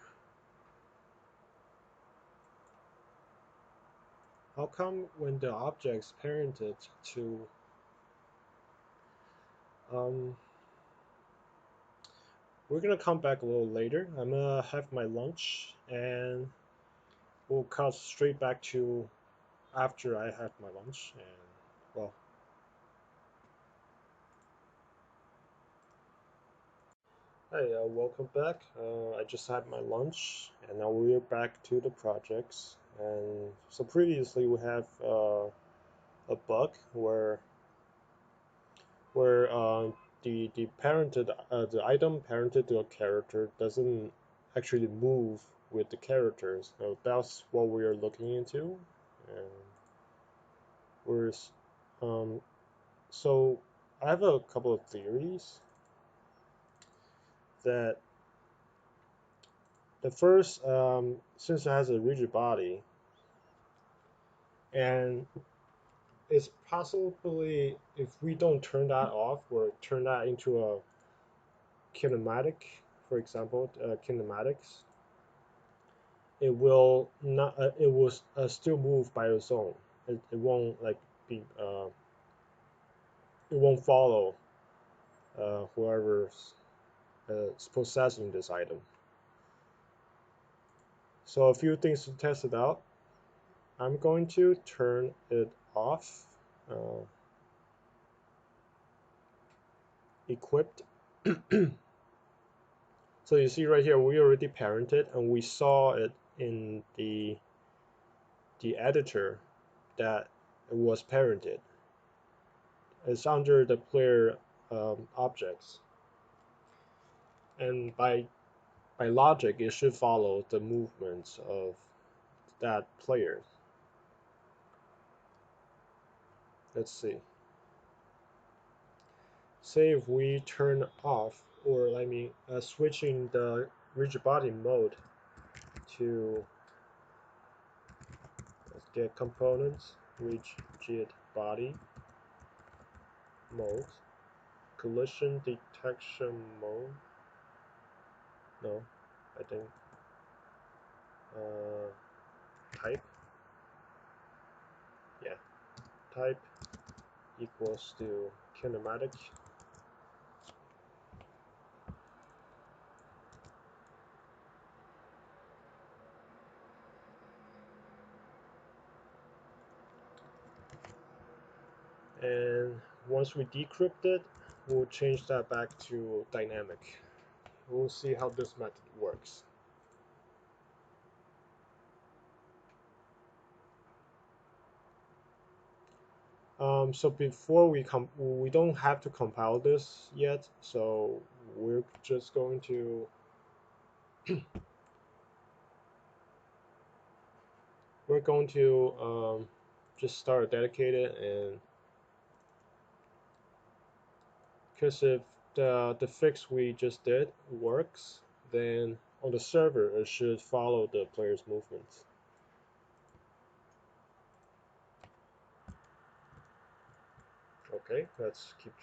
How come when the object's parented to um we're gonna come back a little later. I'm gonna have my lunch and we'll cut straight back to after I have my lunch and well. Hey, welcome back. I just had my lunch and now we're back to the projects. And so previously we have a bug where the item parented to a character doesn't actually move with the characters. So that's what we are looking into, and we're um, so I have a couple of theories that the first, since it has a rigid body, and it's possibly if we don't turn that off or turn that into a kinematic, for example, kinematics, it will not it will still move by its own. It won't like be it won't follow whoever's possessing this item. So a few things to test it out. I'm going to turn it off. Uh, Equipped. So you see right here, we already parented, and we saw it in the editor that it was parented. It's under the player objects, and by logic, it should follow the movements of that player. Let's see. Say if we turn off, or I mean, switching the rigid body mode to, let's get components, rigid body mode, collision detection mode. No, I think type. Yeah, type equals to kinematic. And once we decrypt it, we'll change that back to dynamic. We'll see how this method works. So before we don't have to compile this yet. So we're just going to just start dedicated, and because if the fix we just did works, then on the server it should follow the player's movements. Okay, let's keep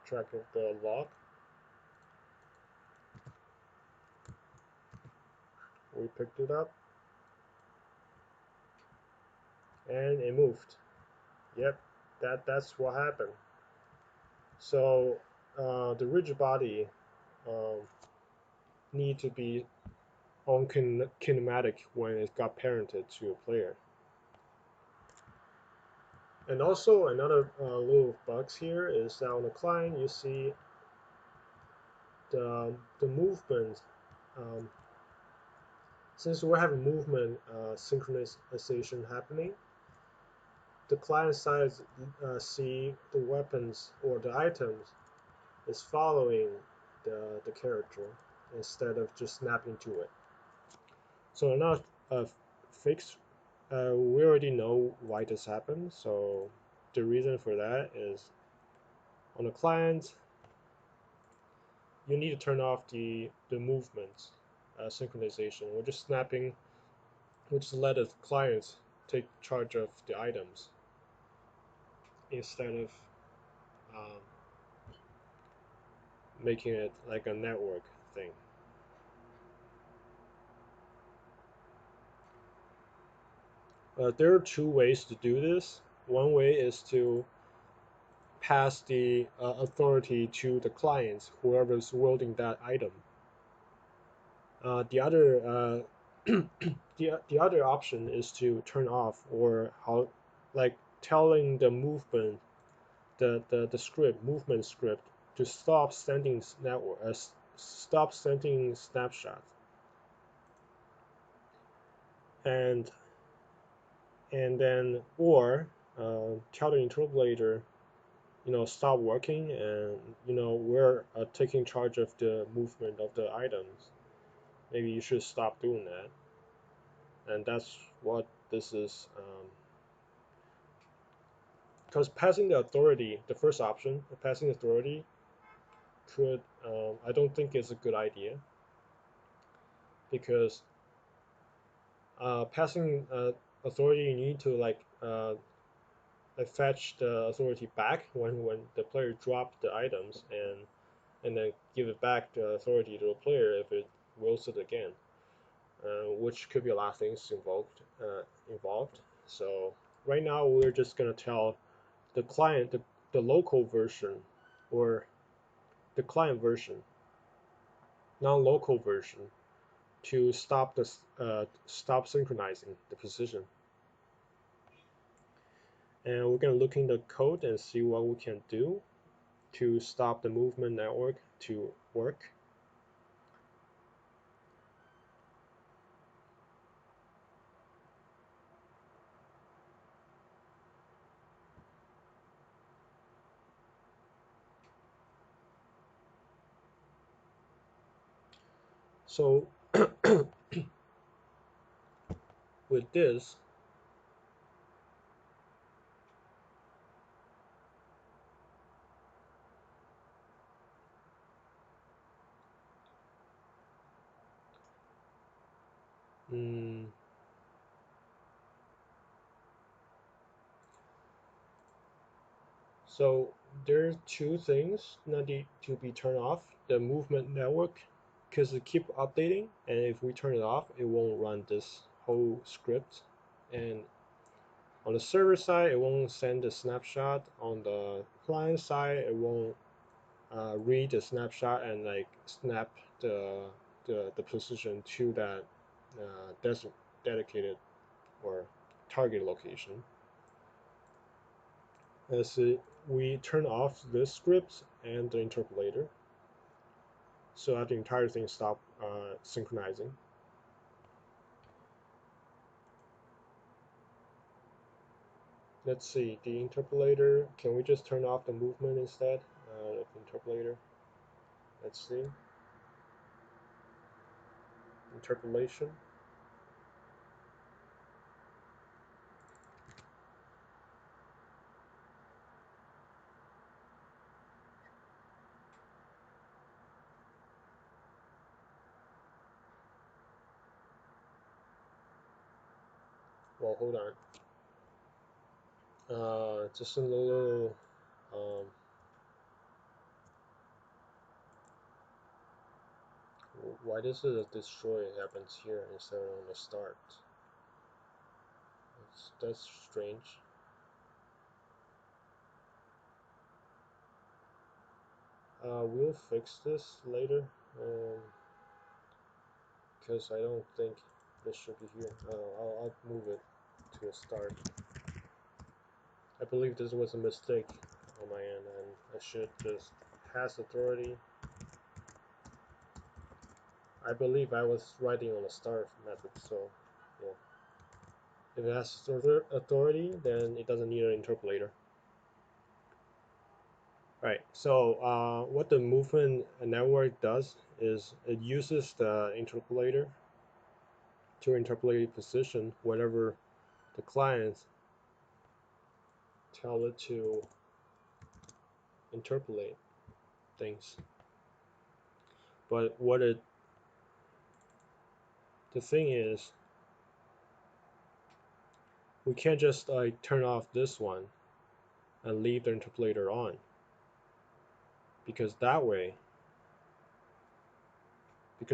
track of the log. We picked it up, and it moved. Yep, that's what happened. So the rigid body um, need to be on kinematic when it got parented to a player. And also another little bugs here is that on the client you see the movement. Um, since we have a movement synchronization happening, the client side see the weapons or the items is following the character instead of just snapping to it. So now fix. We already know why this happened. So the reason for that is on the client, you need to turn off the movement synchronization. We're just snapping. We just let the client take charge of the items instead of um, making it like a network thing. There are two ways to do this. One way is to pass the authority to the clients, whoever's wielding that item. The other the other option is to turn off, or how, like telling the movement, the script movement script to stop sending network stop sending snapshots, and then, or tell the interpolator, stop working, and we're taking charge of the movement of the items. Maybe you should stop doing that. And that's what this is. Because passing the authority, the first option, passing authority, could I don't think is a good idea, because passing authority, you need to like fetch the authority back when the player dropped the items, and then give it back the authority to the player if it wills it again. which could be a lot of things involved. So right now we're just gonna tell the client, the local version, or the client version, non-local version, to stop synchronizing the position. And we're gonna look in the code and see what we can do to stop the movement network to work. So with this, so there are two things that need to be turned off. The movement network, because it keep updating, and if we turn it off, it won't run this whole script. And on the server side, it won't send the snapshot. On the client side, it won't read the snapshot and like snap the position to that dedicated or target location. As we turn off this script and the interpolator, so that the entire thing stop synchronizing. Let's see, the interpolator, can we just turn off the movement instead of the interpolator? Let's see. Interpolation. Well, hold on. Just a little why does the destroy happens here instead of on the start? That's strange. We'll fix this later, because I don't think this should be here. I'll move it to a start. I believe this was a mistake on my end, and I should just has authority. I believe I was writing on a start method, so yeah. If it has authority, then it doesn't need an interpolator. Right, so what the movement network does is it uses the interpolator to interpolate position whenever the client tell it to interpolate things. But the thing is, we can't just like turn off this one and leave the interpolator on, because that way it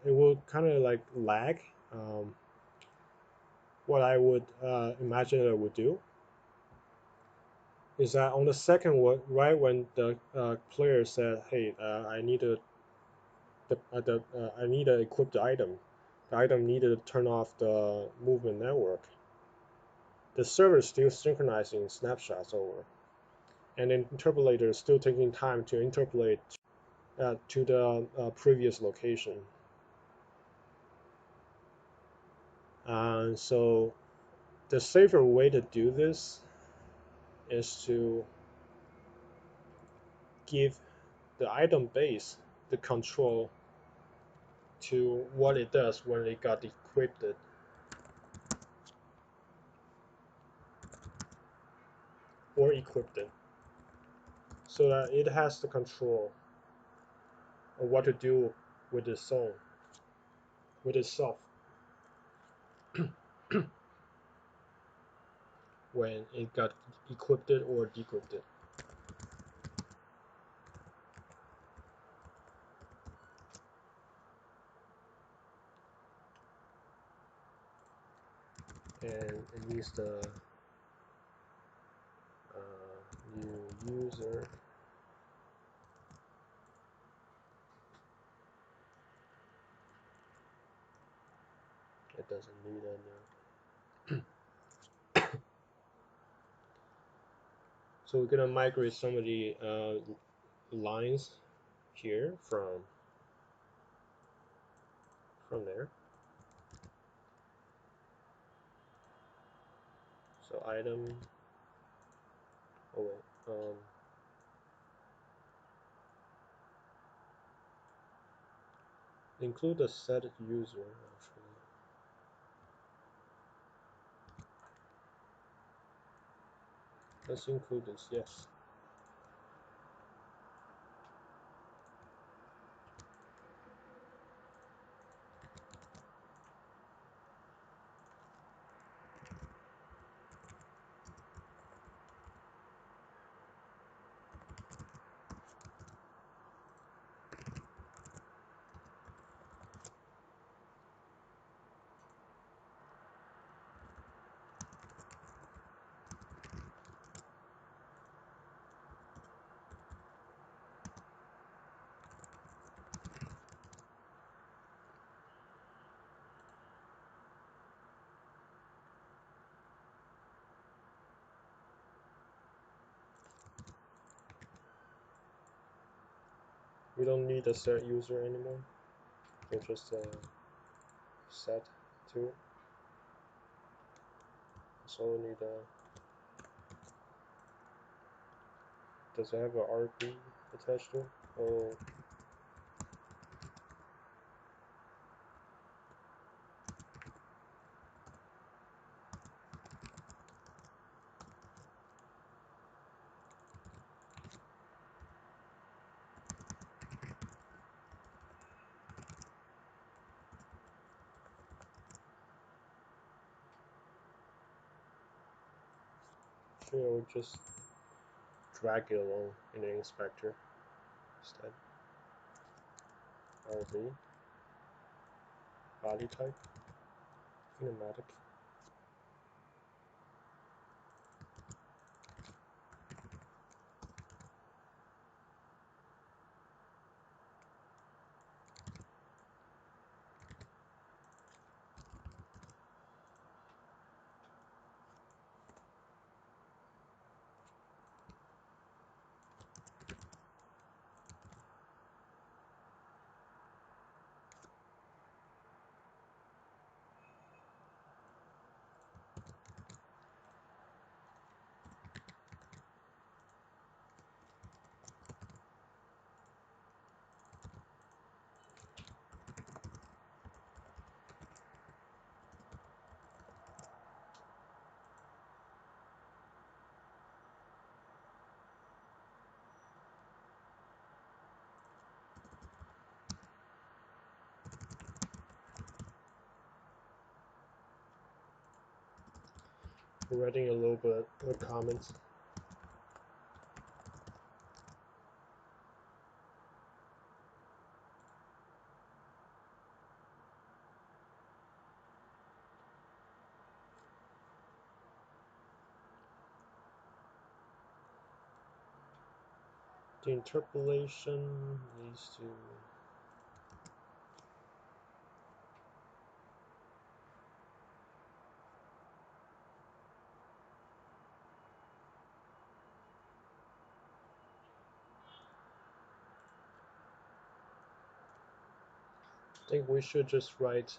will kind of like lag. What I would imagine it would do is that on the second one, right when the player said, "Hey, I need to equip the item," the item needed to turn off the movement network. The server is still synchronizing snapshots over, and the interpolator is still taking time to interpolate to the previous location. So the safer way to do this is to give the item base the control to what it does when it got equipped, so that it has the control of what to do with itself when it got equipped or dequipped. and it needs the new user. It doesn't need any. So we're gonna migrate some of the lines here from there. So item. Oh wait. Include the set user actually. Let's include this. Yes. We don't need a set user anymore. We'll just set to it. So we need a. Does it have a RP attached to it? Oh. Sure, we'll just drag it along in the inspector instead. RB. Body type. Kinematic. We're writing a little bit of comments. The interpolation needs to. I think we should just write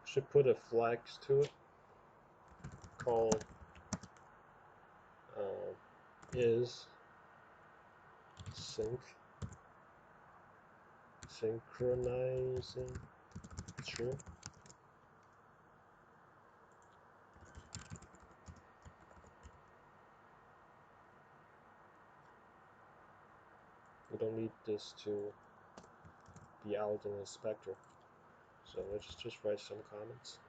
should put a flex to it called is synchronizing true. We don't need this to be out in the inspector. So let's just write some comments.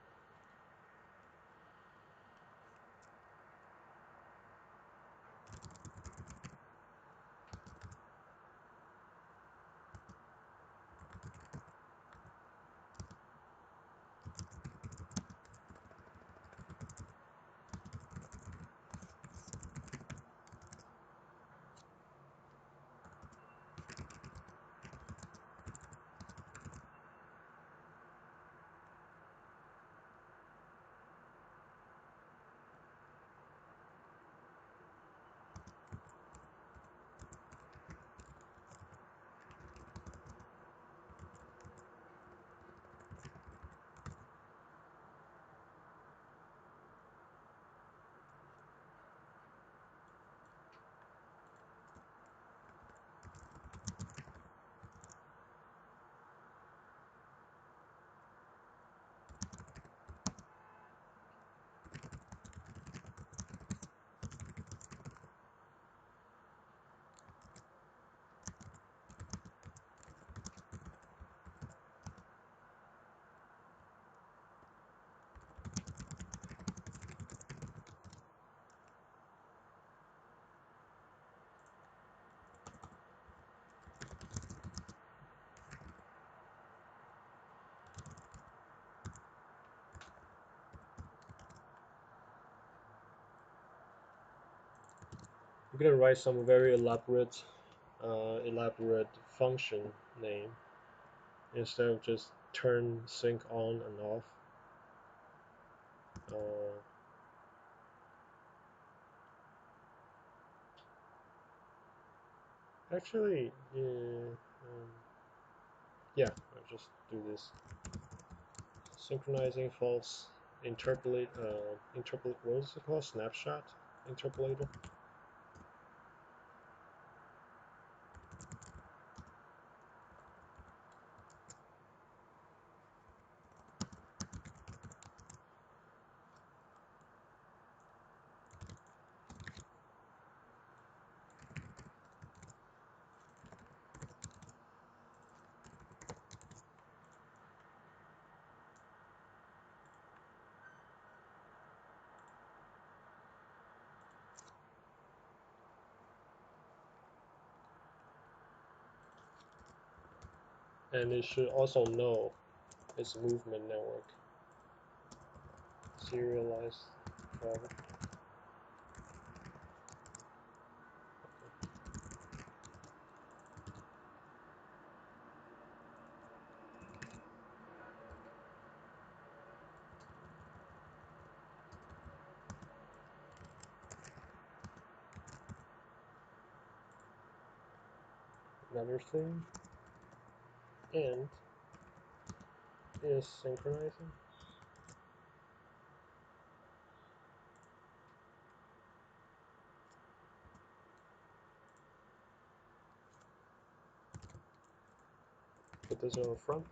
I'm gonna write some very elaborate function name instead of just turn sync on and off. Actually, yeah, I'll just do this. Synchronizing false interpolate. What is it called? Snapshot interpolator. And it should also know its movement network. Serialized forever. Another thing, and is synchronizing. Put this on the front.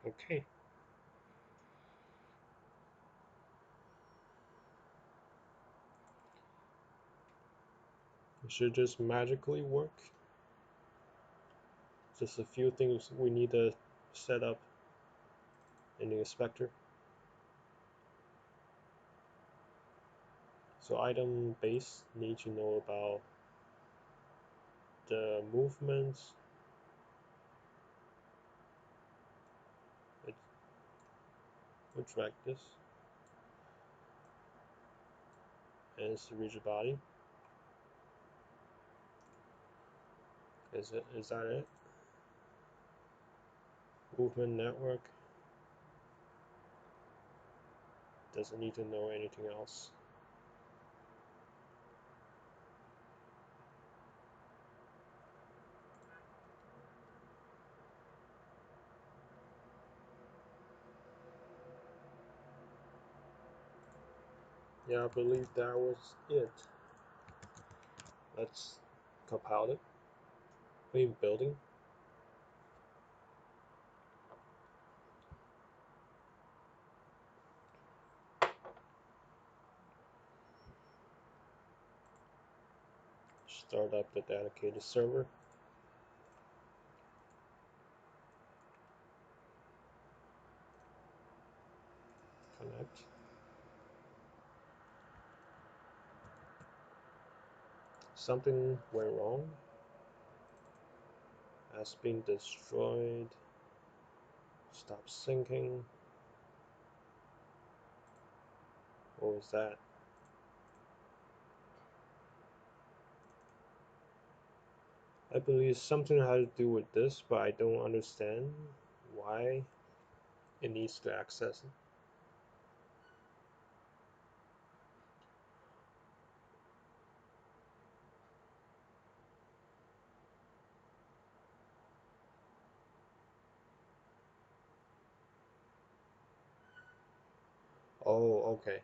Okay. It should just magically work. Just a few things we need to set up in the inspector. So item base needs to know about the movements. We'll drag this and it's the rigid body. Is that it? Movement network. Doesn't need to know anything else. Yeah, I believe that was it. Let's compile it. Leave building. Start up the dedicated server. Connect. Something went wrong. Has been destroyed. Stop syncing. What was that? I believe something has to do with this, but I don't understand why it needs to access it. Oh, okay.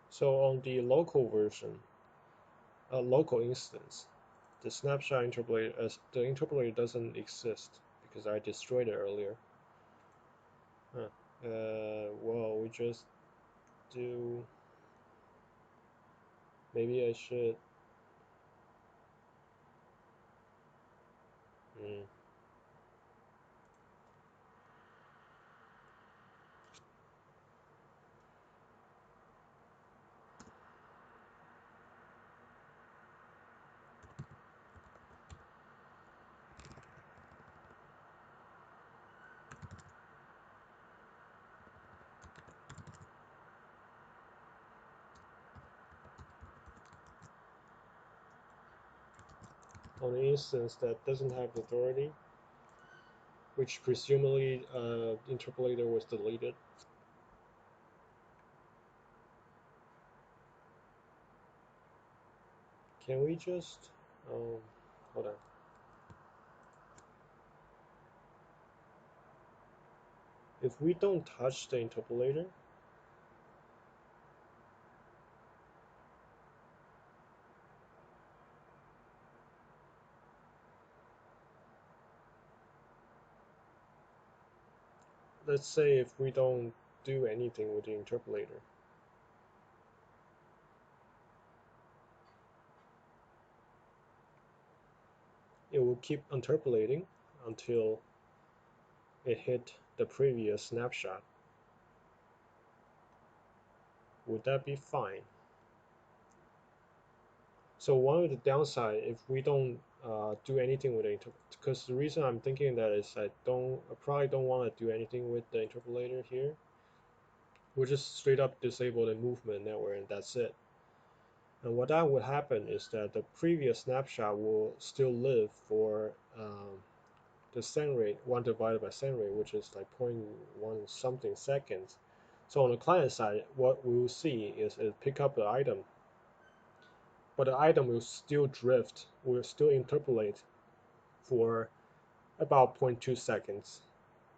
So on the local version, local instance, the snapshot interpolator, the interpolator doesn't exist because I destroyed it earlier. Huh. Well, we just do. Maybe I should. Hmm. On the instance that doesn't have authority, which presumably interpolator was deleted. Can we just hold on. If we don't touch the interpolator, let's say if we don't do anything with the interpolator, it will keep interpolating until it hit the previous snapshot. Would that be fine? So one of the downside, if we don't do anything with it, because the reason I'm thinking that is I probably don't want to do anything with the interpolator here. We'll just straight up disable the movement network and that's it. And what that would happen is that the previous snapshot will still live for the send rate, 1 divided by send rate, which is like 0.1 something seconds. So on the client side, what we will see is it pick up the item, but the item will still drift, will still interpolate for about 0.2 seconds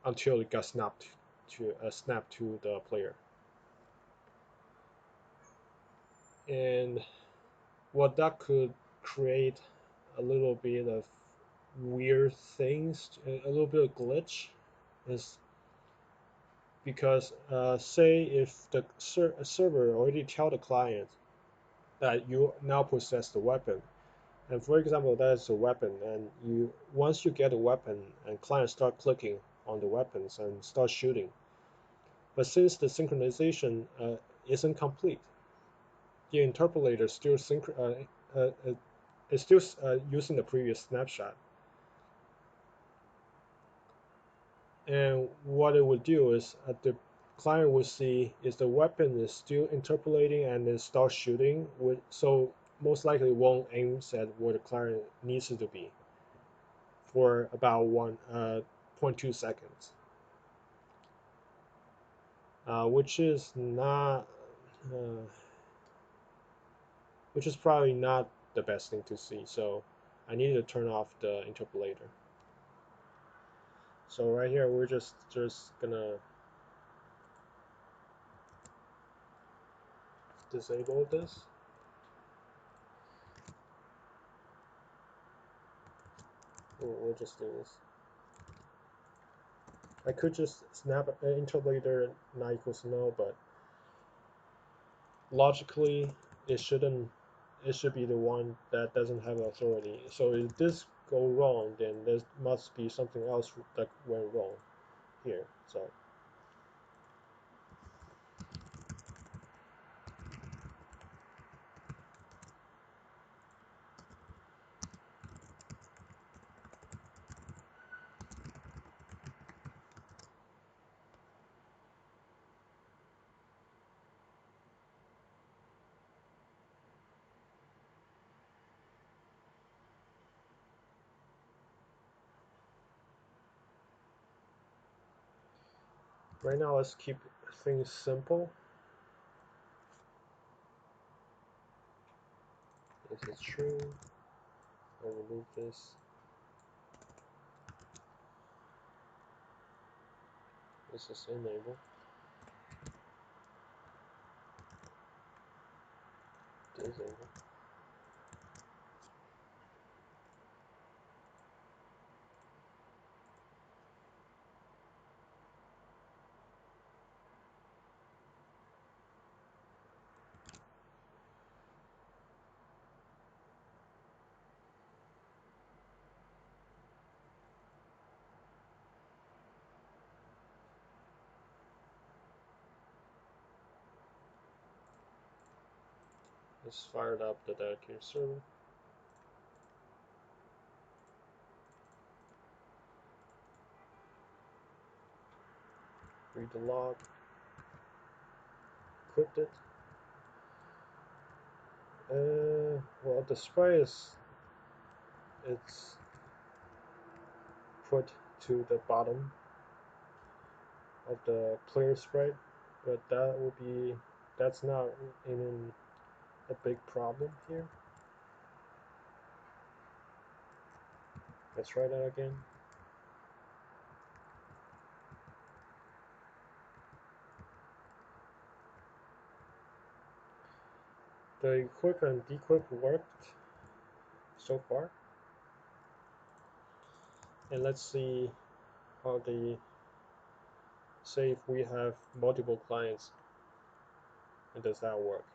until it got snapped to the player. And what that could create a little bit of weird things, a little bit of glitch, is because say if the server already tell the client that you now possess the weapon, and for example that is a weapon, and once you get a weapon and client start clicking on the weapons and start shooting, but since the synchronization isn't complete. The interpolator still is still using the previous snapshot. And what it would do is the client will see is the weapon is still interpolating and then start shooting. So most likely won't aim at where the client needs it to be for about 1.2 seconds, which is not, uh, which is probably not the best thing to see. So I need to turn off the interpolator. So right here we're just gonna disable this. We'll just do this. I could just snap interpolator not equals null, but logically it shouldn't. It should be the one that doesn't have authority. So if this go wrong, then there must be something else that went wrong here. So right now let's keep things simple. This is true. I'll remove this. This is enable. Disable. Let's fire up the dedicated server. Read the log. Equipped it. Well, the spray it's put to the bottom of the clear sprite, but that's not even a big problem here. Let's try that again. The equip and decrypt worked so far, and let's see how say if we have multiple clients, and does that work?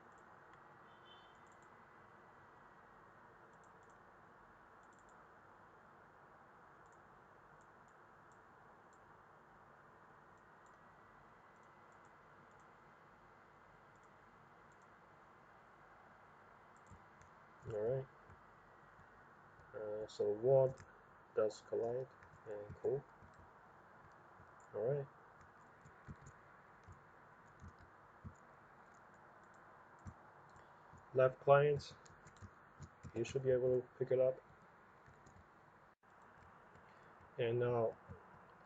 All right. So what does collide? And cool. All right. Left clients, you should be able to pick it up. And now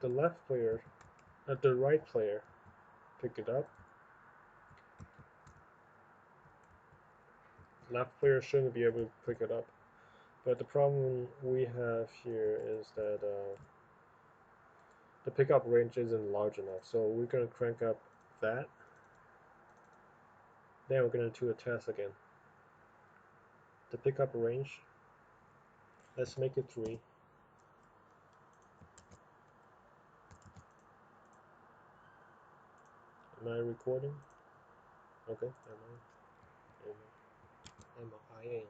the left player, the right player, pick it up. Left player shouldn't be able to pick it up. But the problem we have here is that the pickup range isn't large enough. So we're going to crank up that. Then we're going to do a test again. The pickup range, let's make it 3. Am I recording? Okay, I am.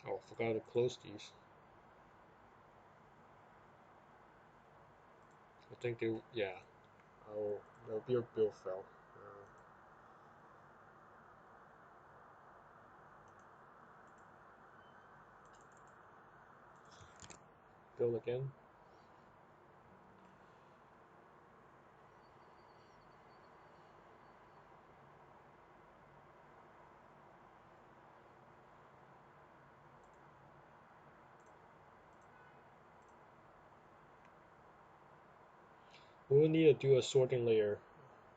Oh, I forgot to close these. I think they, yeah. Oh, no, bill fell. Build again. We will need to do a sorting layer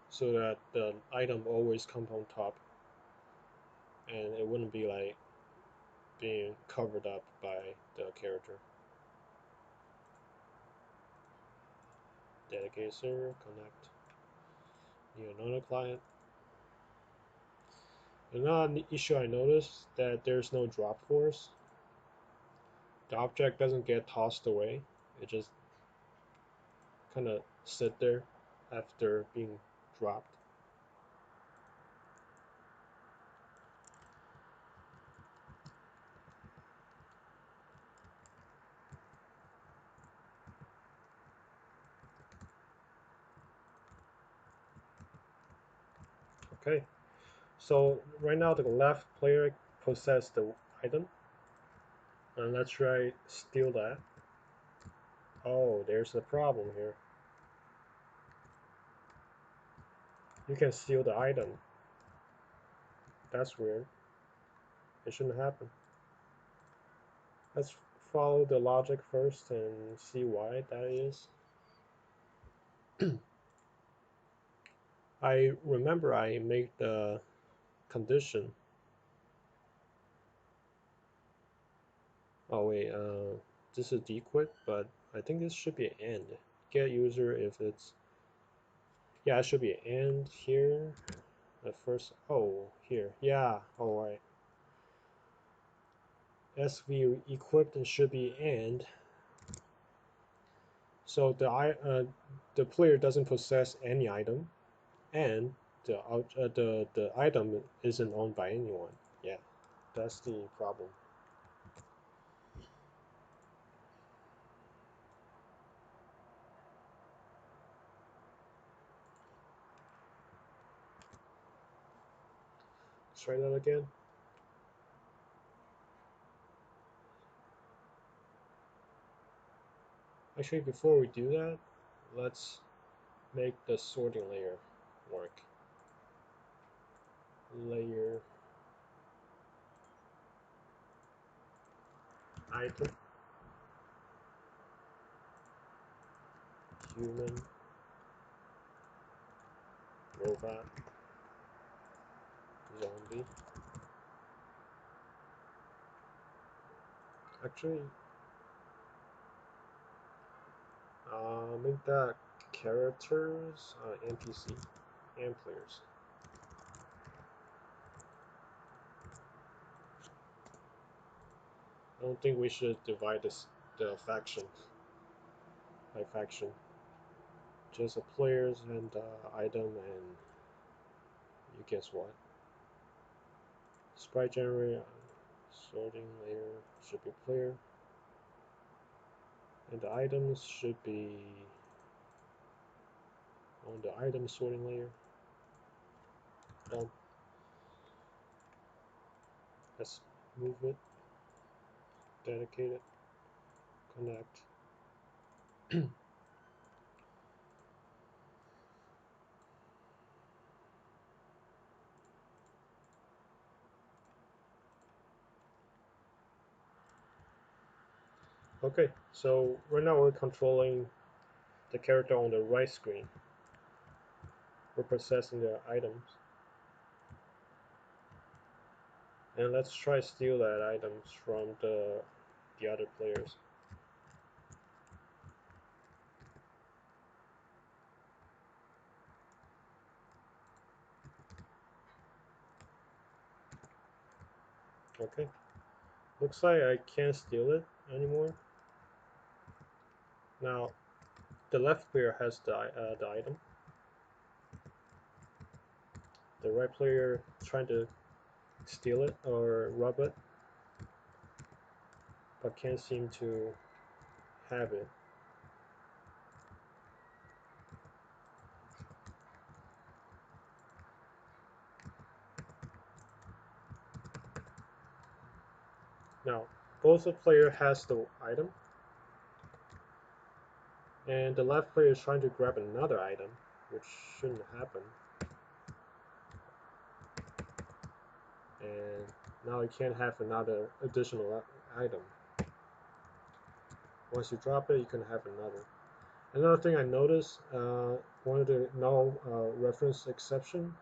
so that the item always comes on top, and it wouldn't be like being covered up by the character. Dedicated server, connect. Need another client. Another issue I noticed that there's no drop force. The object doesn't get tossed away. It just kind of sit there after being dropped. Okay, so right now the left player possesses the item, and let's try steal that. Oh, there's a problem here. You can steal the item. That's weird. It shouldn't happen. Let's follow the logic first and see why that is. I remember I made the condition. Oh wait, this is dequit, but I think this should be an end. Get user if it's, yeah, it should be an end here. At first, oh, here, yeah, all right. SV equipped and should be end. So the player doesn't possess any item, and the item isn't owned by anyone. Yeah, that's the problem. Let's try that again. Actually, before we do that, let's make the sorting layer work. Layer item human robot zombie. Actually, make that characters NPC and players. I don't think we should divide the faction by faction. Just the players and item, and you guess what? Sprite generator sorting layer should be player, and the items should be on the item sorting layer. Done. Let's move it. Dedicate it. Connect. Okay, so right now we're controlling the character on the right screen. We're processing the items. And let's try steal that items from the other players. Okay. Looks like I can't steal it anymore. Now, the left player has the item. The right player trying to steal it or rob it. but can't seem to have it. Now, both the player has the item, and the left player is trying to grab another item, which shouldn't happen. And now you can't have another additional item. Once you drop it, you can have another. Another thing I noticed, one of the null reference exception,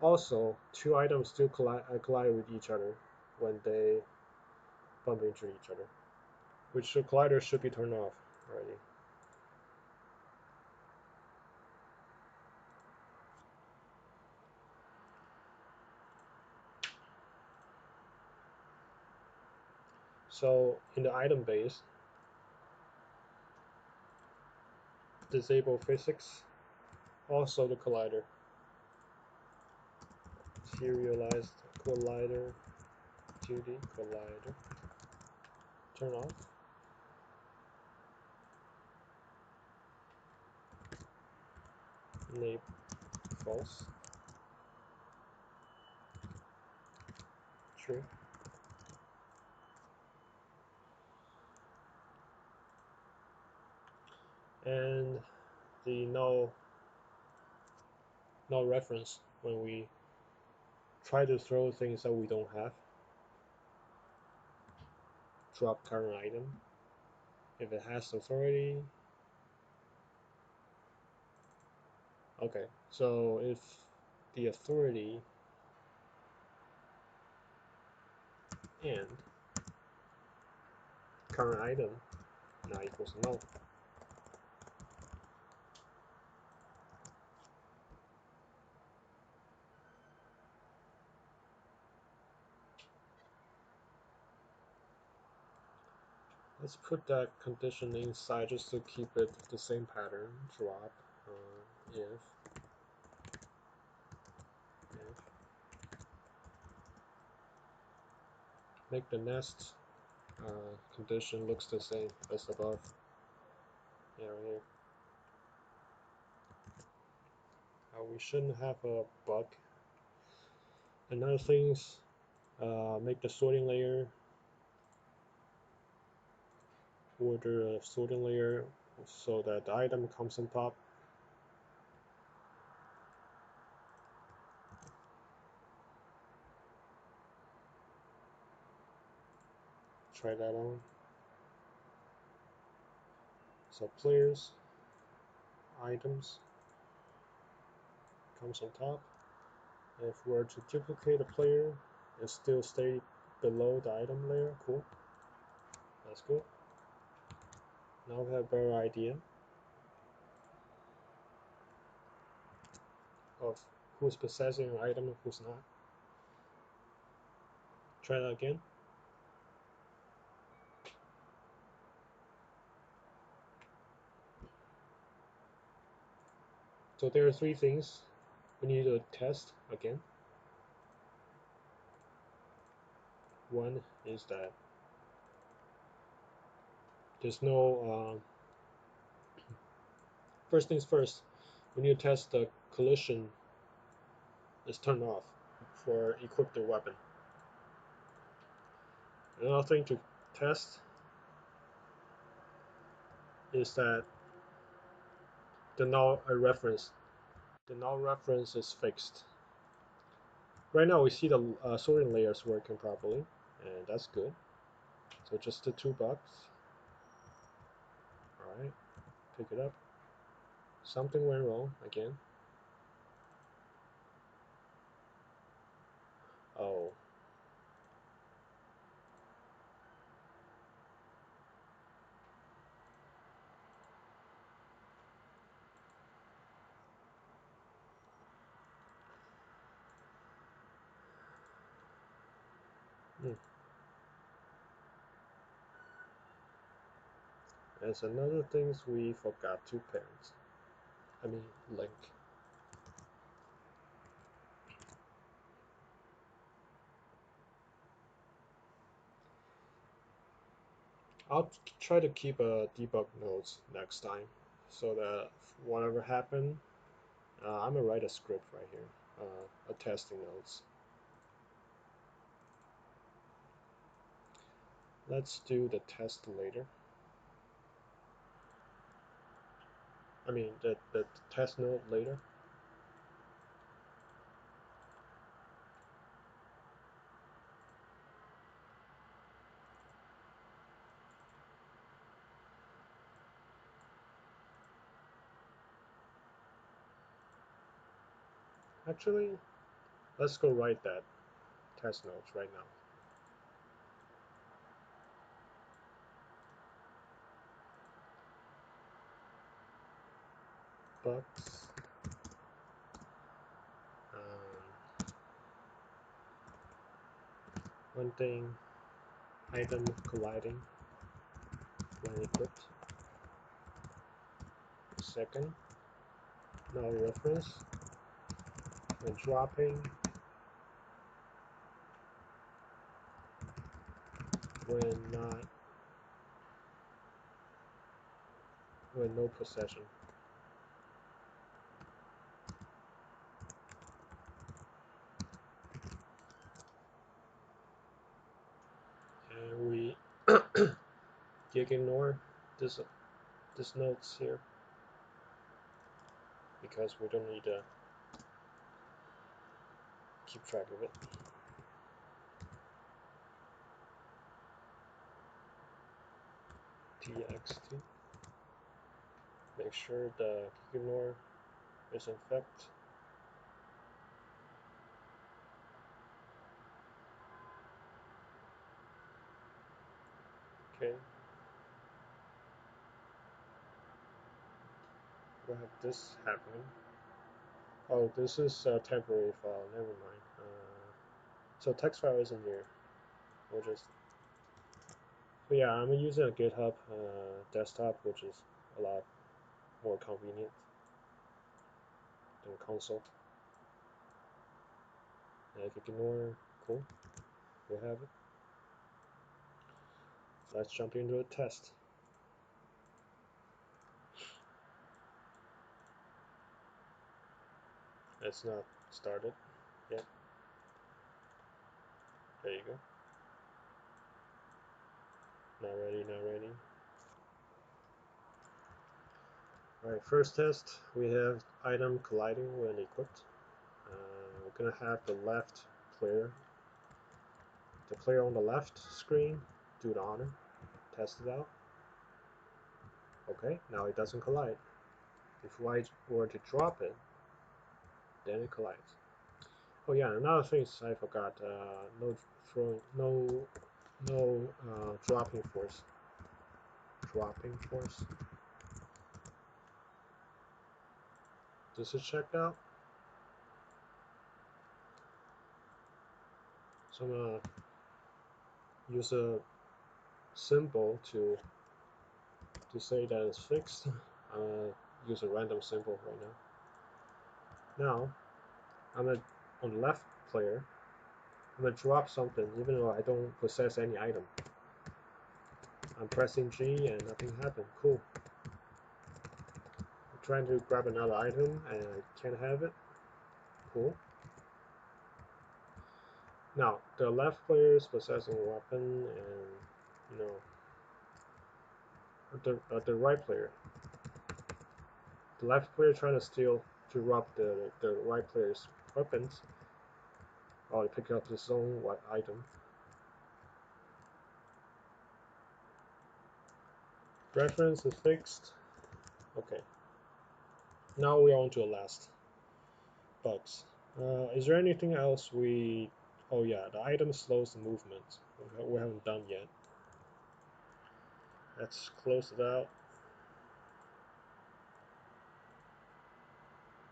also two items still collide with each other when they bump into each other, which the collider should be turned off already. So in the item base, disable physics, also the collider. Serialized collider, 2D collider, turn off. Enable false. True. And the null reference when we try to throw things that we don't have. Drop current item. If it has authority. Okay, so if the authority and current item now equals null. Let's put that condition inside just to keep it the same pattern. Drop if make the nest condition looks the same as above. Yeah, right here. We shouldn't have a bug. Another thing's make the sorting layer, order a sorting layer so that the item comes on top. Try that on. So players, items, comes on top. If we're to duplicate a player, it still stay below the item layer. Cool. That's good. Now we have a better idea of who's possessing an item and who's not. Try that again. So there are three things we need to test again. One is that there's no first things first, we need to test the collision is turned off for equip the weapon. Another thing to test is that the null reference is fixed. Right now we see the sorting layers working properly, and that's good. So just the two bugs. Alright, pick it up. Something went wrong again. Oh. There's another things we forgot to link. I'll try to keep a debug notes next time, so that whatever happened, I'm gonna write a script right here, a testing notes. Let's do the test later. I mean the test note later. Actually, let's go write that test notes right now. Bugs. One thing, item colliding when equipped. Second, null reference when dropping, when not, when no possession. And we ignore this notes here because we don't need to keep track of it. txt. Make sure the ignore is in fact. Okay. We'll have this happening. Oh, this is a temporary file. Never mind. So text file isn't here. We'll just. But yeah, I'm using a GitHub desktop, which is a lot more convenient than console. And if you ignore, cool. We have it. Let's jump into a test. It's not started yet. There you go. Not ready, not ready. Alright, first test, we have item colliding when equipped. We're gonna have the left player, the player on the left screen, do the honor, test it out. Okay, now it doesn't collide. If I were to drop it, then it collides. Oh yeah, another thing is I forgot, no throwing, no dropping force. Dropping force. This is checked out. So I'm gonna use a symbol to say that it's fixed. I'm gonna use a random symbol right now. Now I'm gonna, on the left player, I'm gonna drop something even though I don't possess any item. I'm pressing G and nothing happened. Cool. I'm trying to grab another item and I can't have it. Cool. Now the left player is possessing a weapon, and you know the right player, the left player trying to steal to rob the right player's weapons, or to pick up his own item. Reference is fixed. Okay. Now we're on to the last bugs. Is there anything else we? Oh yeah, the item slows the movement. We haven't done yet. Let's close it out.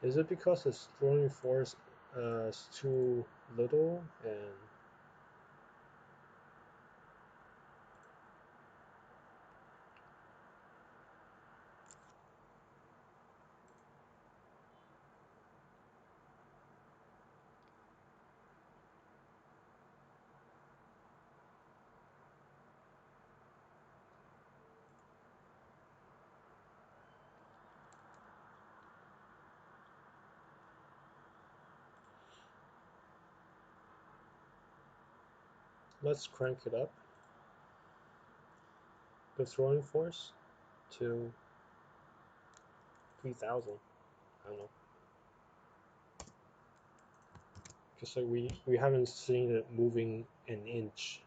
Is it because its throwing force is too little and let's crank it up, the throwing force, to 3000. I don't know, because we haven't seen it moving an inch,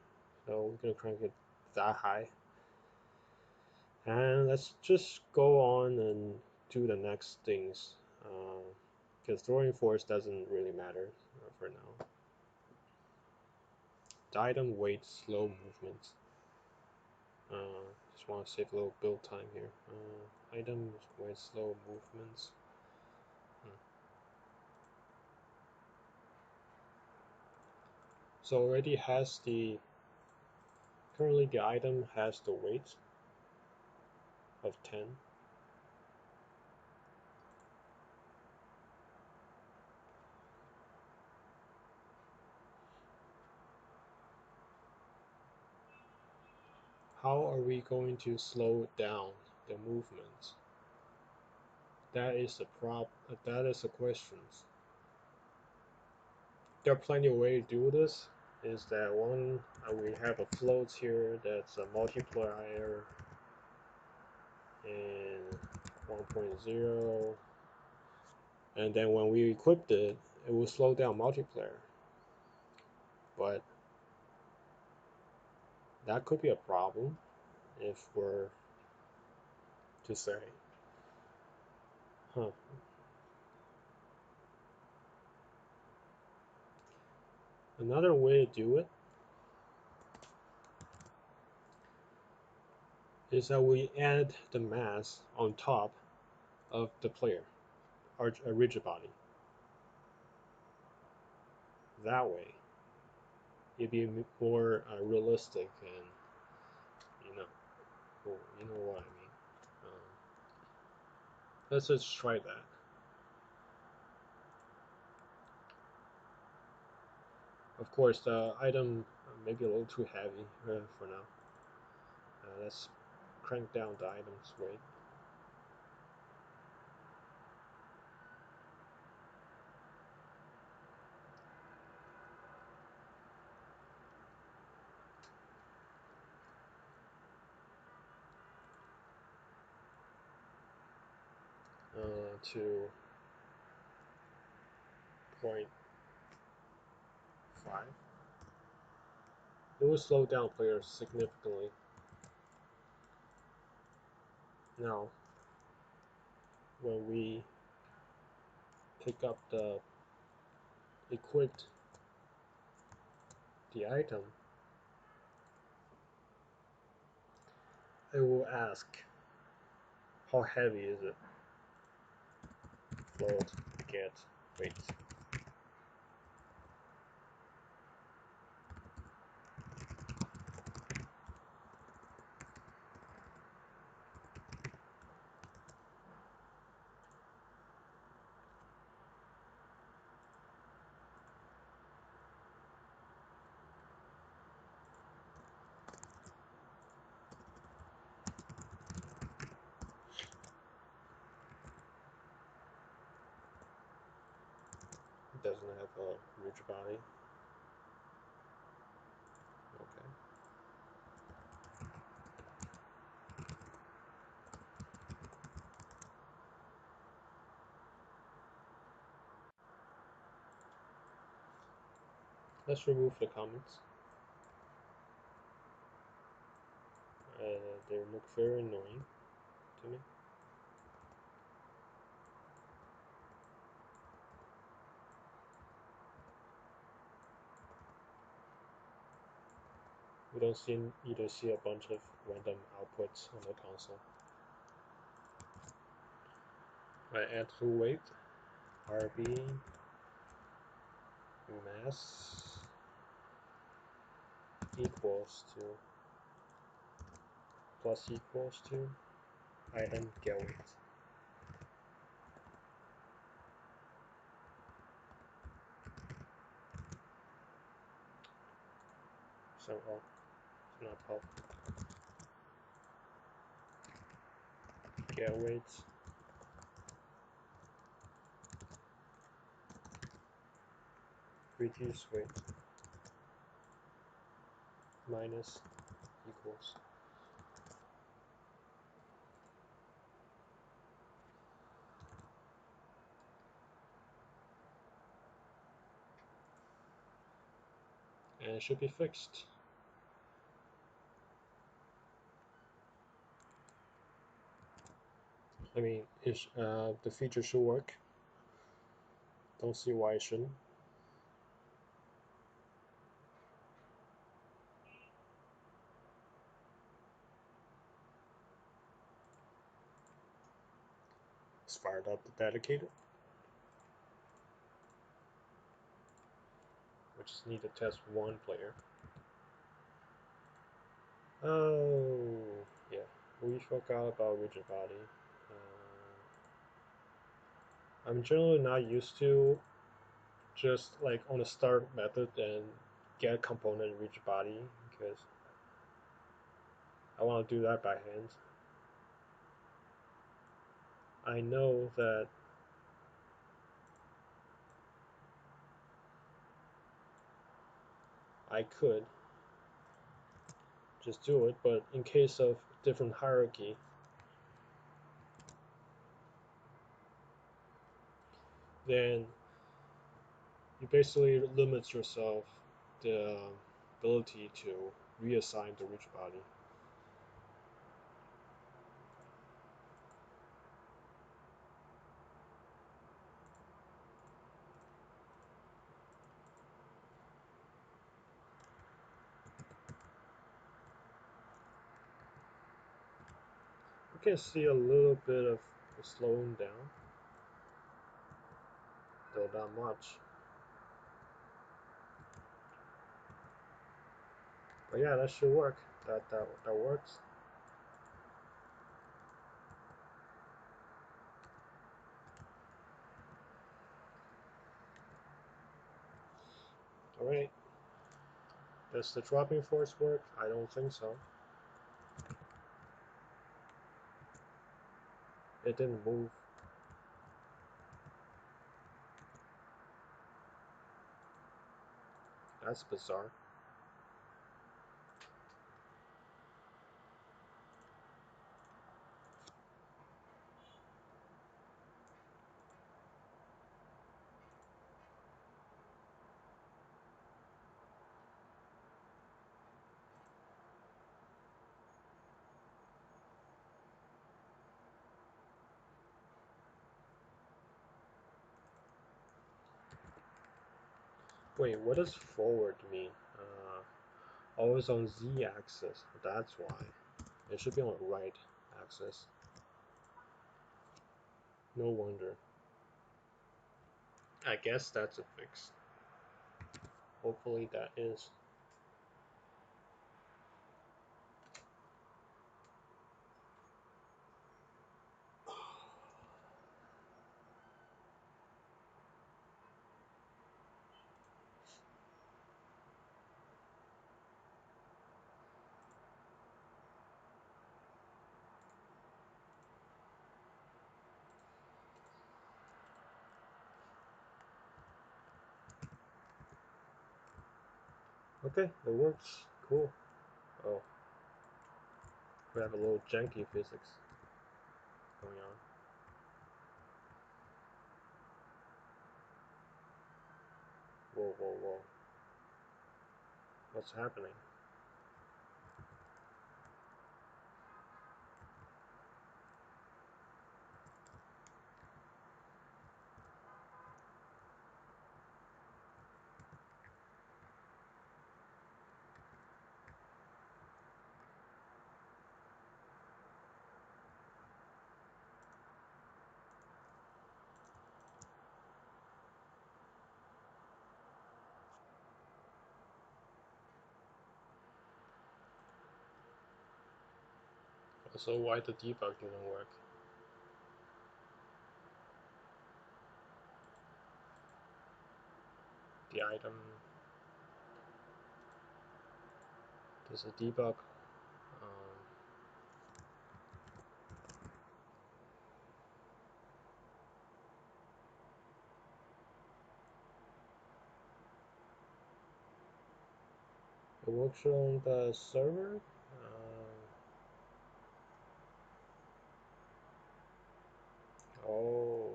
so we're gonna crank it that high. And let's just go on and do the next things, because throwing force doesn't really matter for now. The item weight, slow movement. Just want to save a little build time here. Item weight, slow movements. So already has currently the item has the weight of 10. How are we going to slow down the movement? That is the question. There are plenty of ways to do this. Is that one, we have a float here that's a multiplier in 1.0, and then when we equipped it, it will slow down multiplayer. But that could be a problem if we're to say, Another way to do it is that we add the mass on top of the player, or a rigid body. That way, it'd be more realistic, and you know what I mean. Let's just try that. Of course, the item may be a little too heavy for now. Let's crank down the item's weight. To 0.5. It will slow down players significantly. Now, when we pick up the equipped the item, it will ask how heavy is it. Float, get, weight. It doesn't have a rigid body. Okay. Let's remove the comments. They look very annoying to me. We don't either see a bunch of random outputs on the console. I add to weight, RB, mass equals to plus equals to item get weight. So it's not pop. Get weight. Reduce weight. minus equals. And it should be fixed. I mean, the feature should work. Don't see why it shouldn't. It's fired up the dedicated. We just need to test one player. Oh, yeah. We forgot about rigid body. I'm generally not used to just like on the start method and get component rigid body because I want to do that by hand. I know that I could just do it, but in case of different hierarchy, then you basically limit yourself the ability to reassign the rigid body. You can see a little bit of slowing down, though not much. But yeah, that should work. That works. All right. Does the dropping force work? I don't think so. It didn't move. That's bizarre. Wait, what does forward mean? Always on z-axis. That's why. It should be on the right axis. No wonder. I guess that's a fix. Hopefully that is. Okay, it works. Cool. Oh, we have a little janky physics going on. Whoa, whoa, whoa. What's happening? Also, why the debug didn't work? The item. There's a debug. It works on the server. Oh,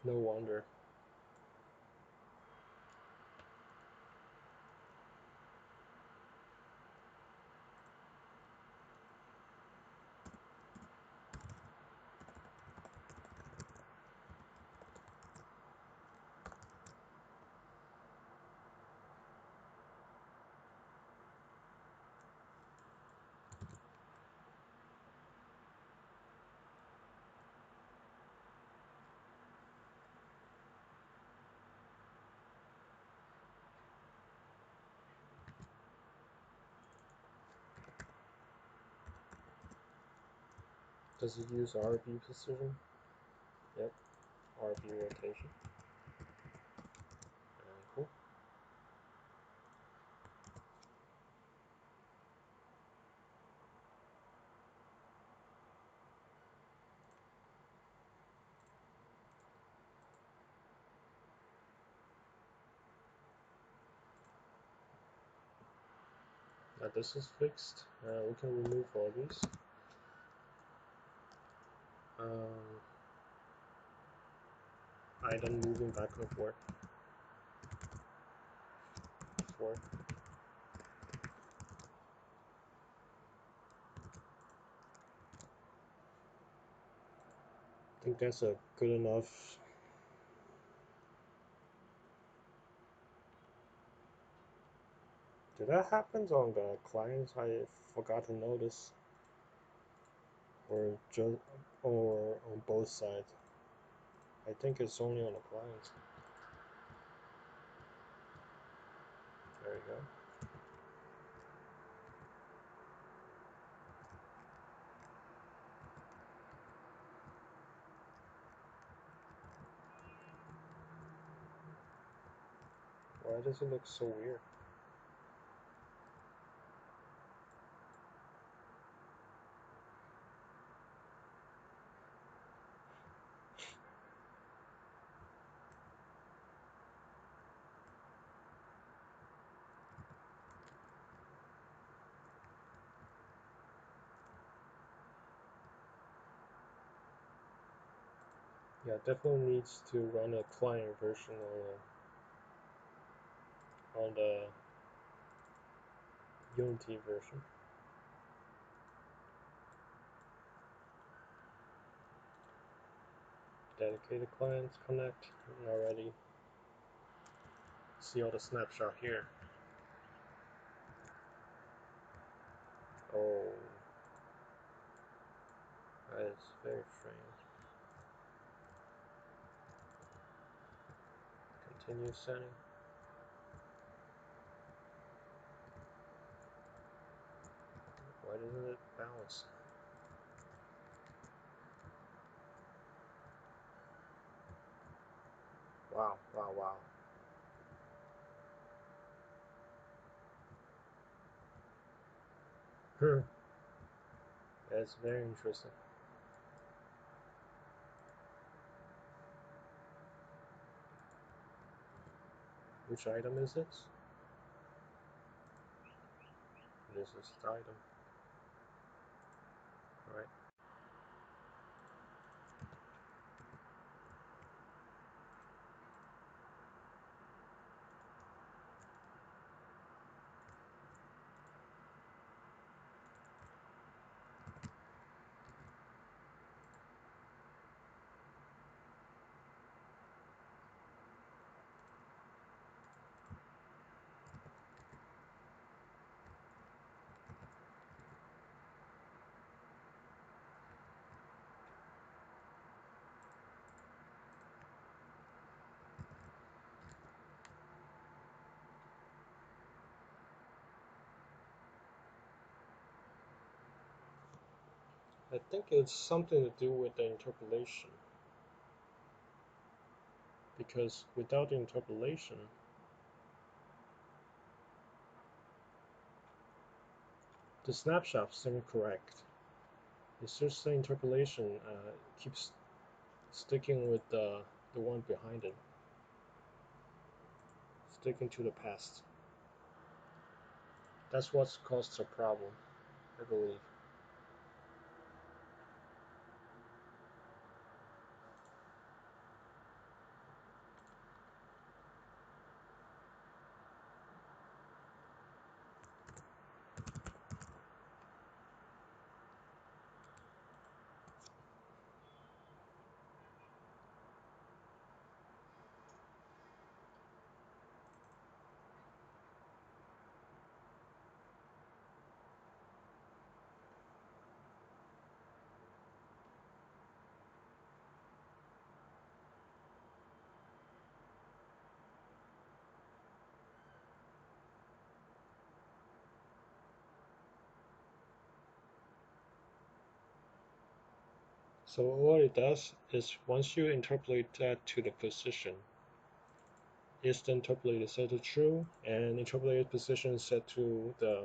no wonder. Does it use RB precision? Yep, RB rotation. Cool. Now this is fixed. We can remove all these. Item moving back and forth. I think that's a good enough. Did that happen on the clients? I forgot to notice, or just or on both sides. I think it's only on the clients. There you go. Why does it look so weird? Yeah, definitely needs to run a client version on the Unity version. Dedicated clients connect, and already see all the snapshot here. Oh, that is very strange. Continue setting. Why doesn't it bounce? Wow, wow, wow. That's very interesting. Which item is this? This is the item. Alright. I think it's something to do with the interpolation. Because without the interpolation, the snapshots incorrect. It's just the interpolation keeps sticking with the the one behind it. Sticking to the past. That's what's caused the problem, I believe. So what it does is once you interpolate that to the position, it's the interpolated set to true, and interpolated position set to the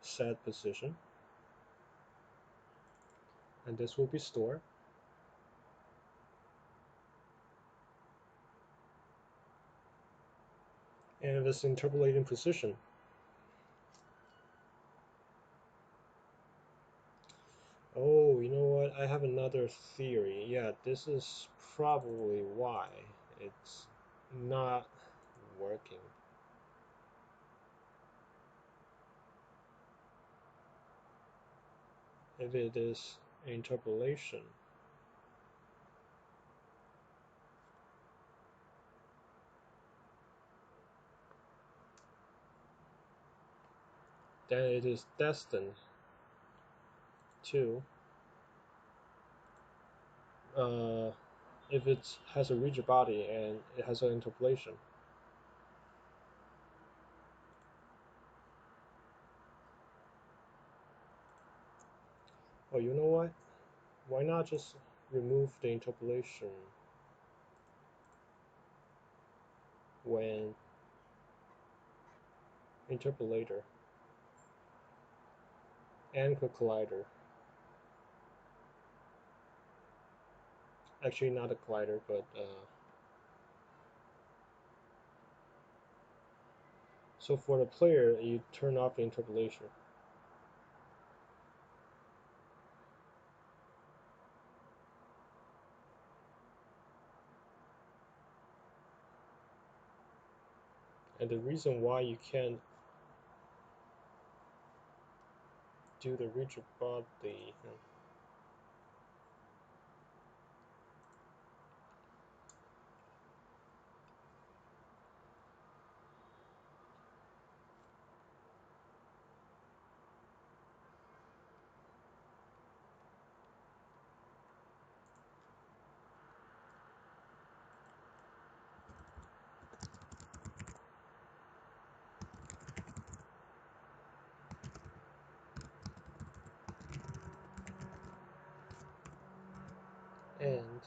set position, and this will be stored. And this interpolating position. Oh, you know what? I have another theory. Yeah, this is probably why it's not working. If it is interpolation, then it is destined to, if it has a rigid body and it has an interpolation. Oh, you know what? Why not just remove the interpolation when interpolator and collider. Actually, not a collider, but so for the player, you turn off the interpolation. And the reason why you can't do the rigid body, and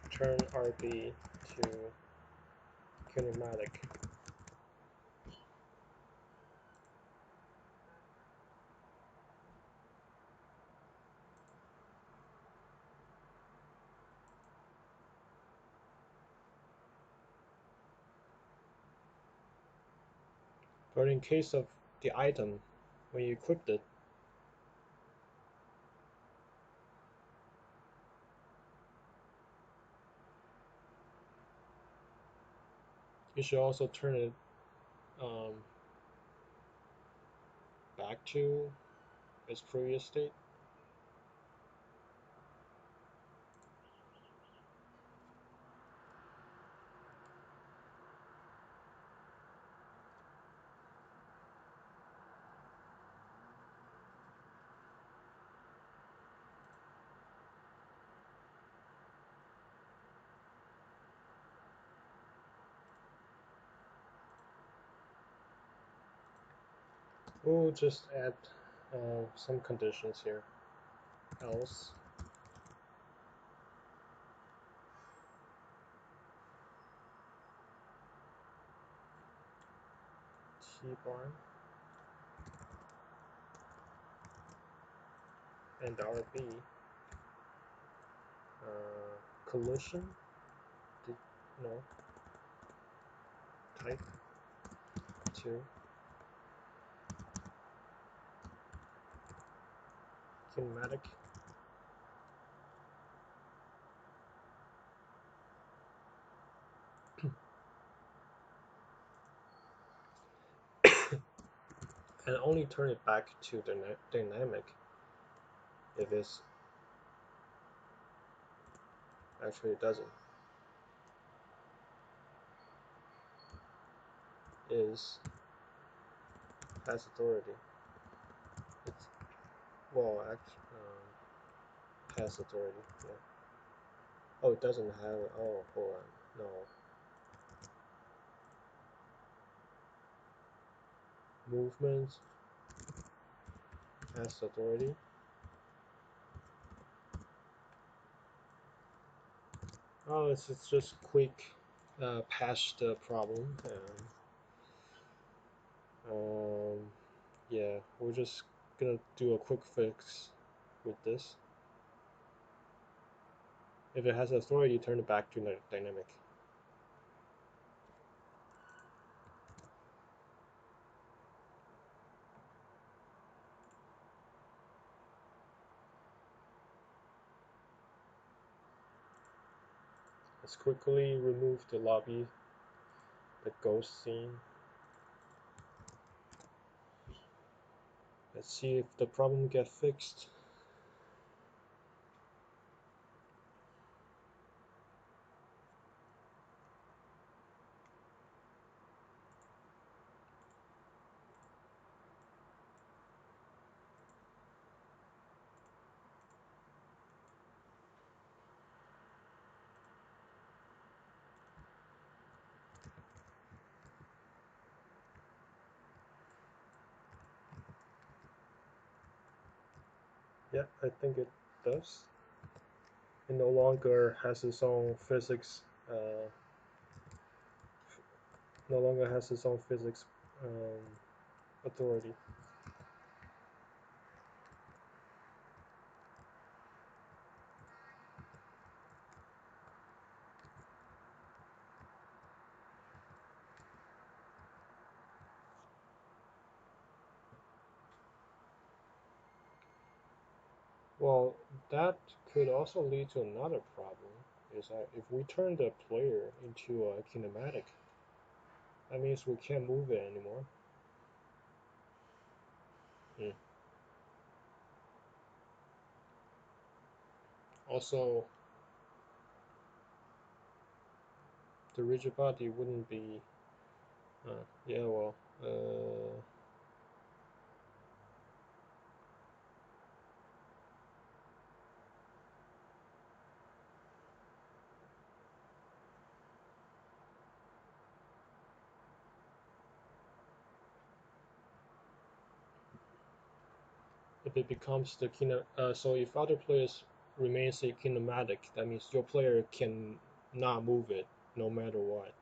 turn RB to kinematic. But in case of the item, when you equip it, you should also turn it back to its previous state. We'll just add some conditions here. Else bar and $B collision no type to kinematic and only turn it back to the dynamic if it's actually it doesn't is has authority. It's well has authority. Yeah. Oh, it doesn't have. Oh, hold on. No. Movement has authority. Oh, it's just quick patch the problem. Um, yeah, we're just gonna do a quick fix with this. If it has authority, turn it back to dynamic. Let's quickly remove the lobby, the ghost scene. Let's see if the problem gets fixed. Yeah, I think it does. It no longer has its own physics. No longer has its own physics authority. Well, that could also lead to another problem. Is that if we turn the player into a kinematic, that means we can't move it anymore. Hmm. Also, the rigid body wouldn't be. Yeah, well, if it becomes the so if other players remains a kinematic, that means your player can not move it no matter what,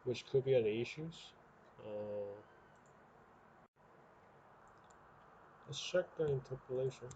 which could be the issues. Uh, let's check the interpolation.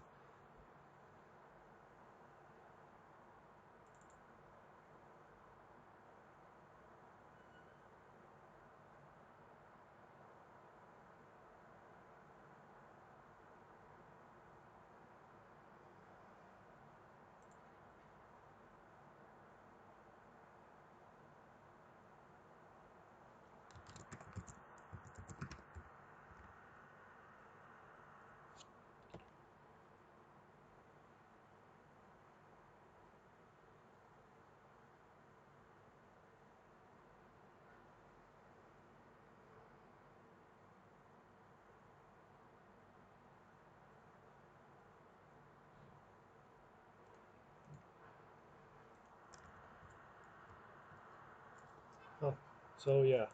Oh, so yeah,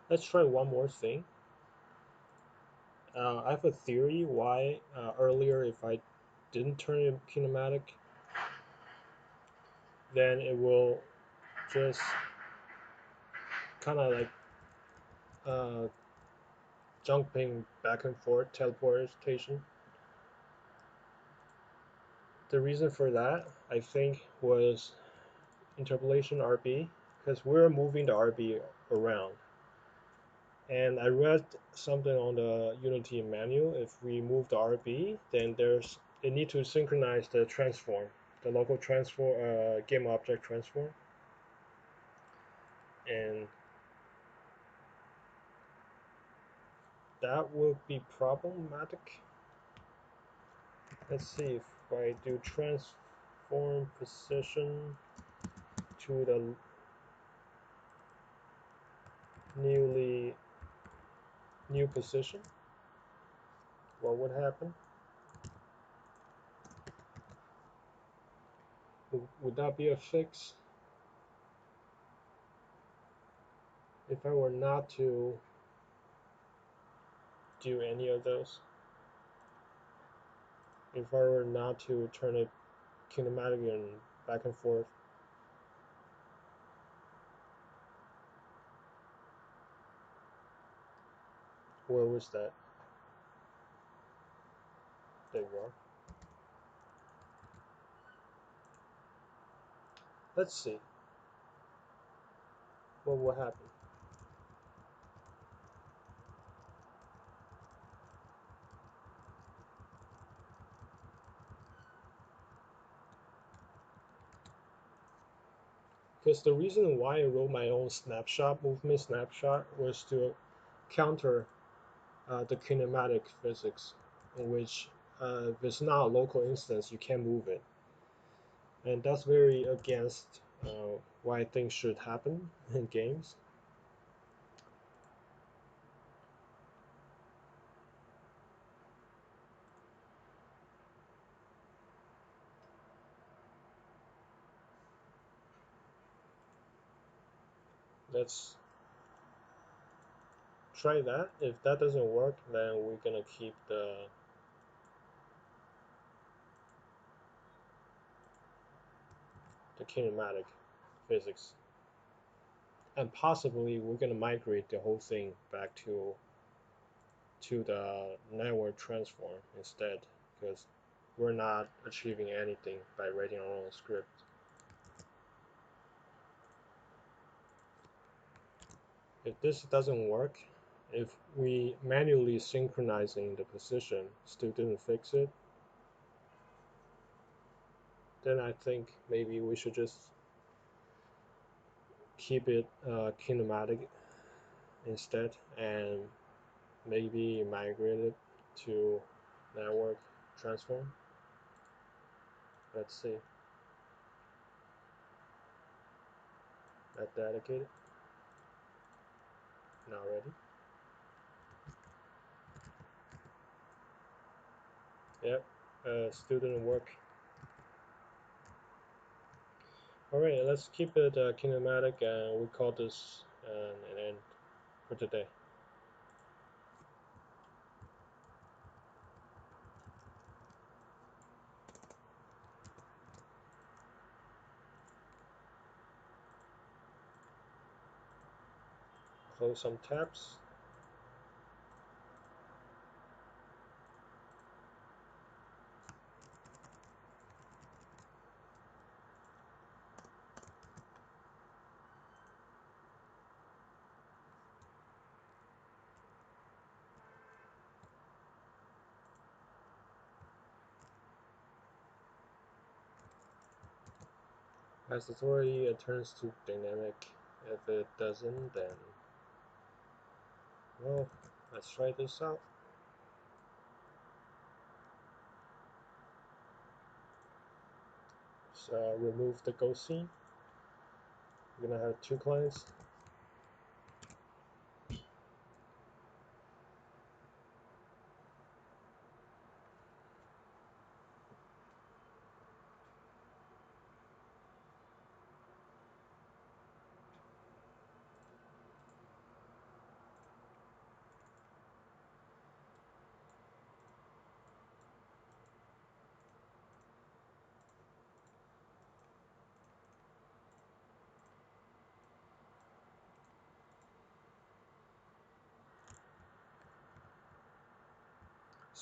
let's try one more thing. I have a theory why earlier if I didn't turn it kinematic, then it will just kind of like uh, jumping back and forth teleportation. The reason for that, I think, was interpolation RB, because we're moving the RB around. And I read something on the Unity manual. If we move the RB, then they need to synchronize the transform, the local transform, game object transform, and that will be problematic. Let's see if I do transform position to the new position. What would happen? Would that be a fix? If I were not to do any of those, if I were not to turn it kinematic and back and forth, where was that? There you are. Let's see what will happen. Because the reason why I wrote my own snapshot, movement snapshot, was to counter the kinematic physics, in which if it's not a local instance, you can't move it. And that's very against why things should happen in games. Let's try that. If that doesn't work, then we're gonna keep the kinematic physics, and possibly we're gonna migrate the whole thing back to the network transform instead, because we're not achieving anything by writing our own script. If this doesn't work, if we manually synchronizing the position still didn't fix it, then I think maybe we should just keep it kinematic instead, and maybe migrate it to network transform. Let's see. At dedicated. Not ready. Yep, still didn't work. Alright, let's keep it kinematic, and we call this an end for today. Close some tabs. As authority, it turns to dynamic. If it doesn't, then, well, let's try this out. So remove the ghost scene. We're gonna have 2 clients.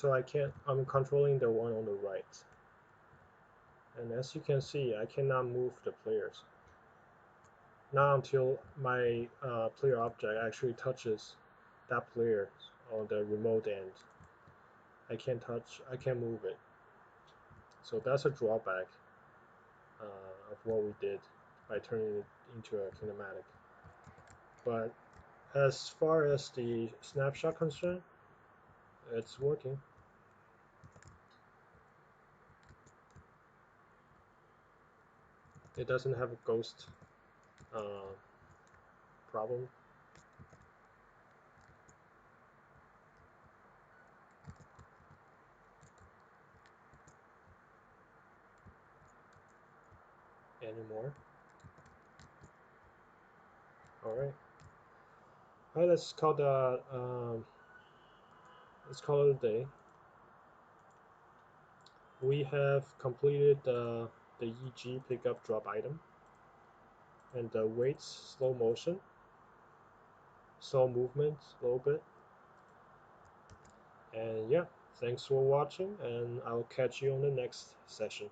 So I'm controlling the one on the right. And as you can see, I cannot move the players. Not until my player object actually touches that player on the remote end. I can't move it. So that's a drawback of what we did by turning it into a kinematic. But as far as the snapshot concerned, it's working. It doesn't have a ghost problem. Anymore. All right. All right. Let's call it a day. We have completed the EG pickup drop item and the weights slow motion, slow movement a little bit. And yeah, thanks for watching, and I'll catch you on the next session.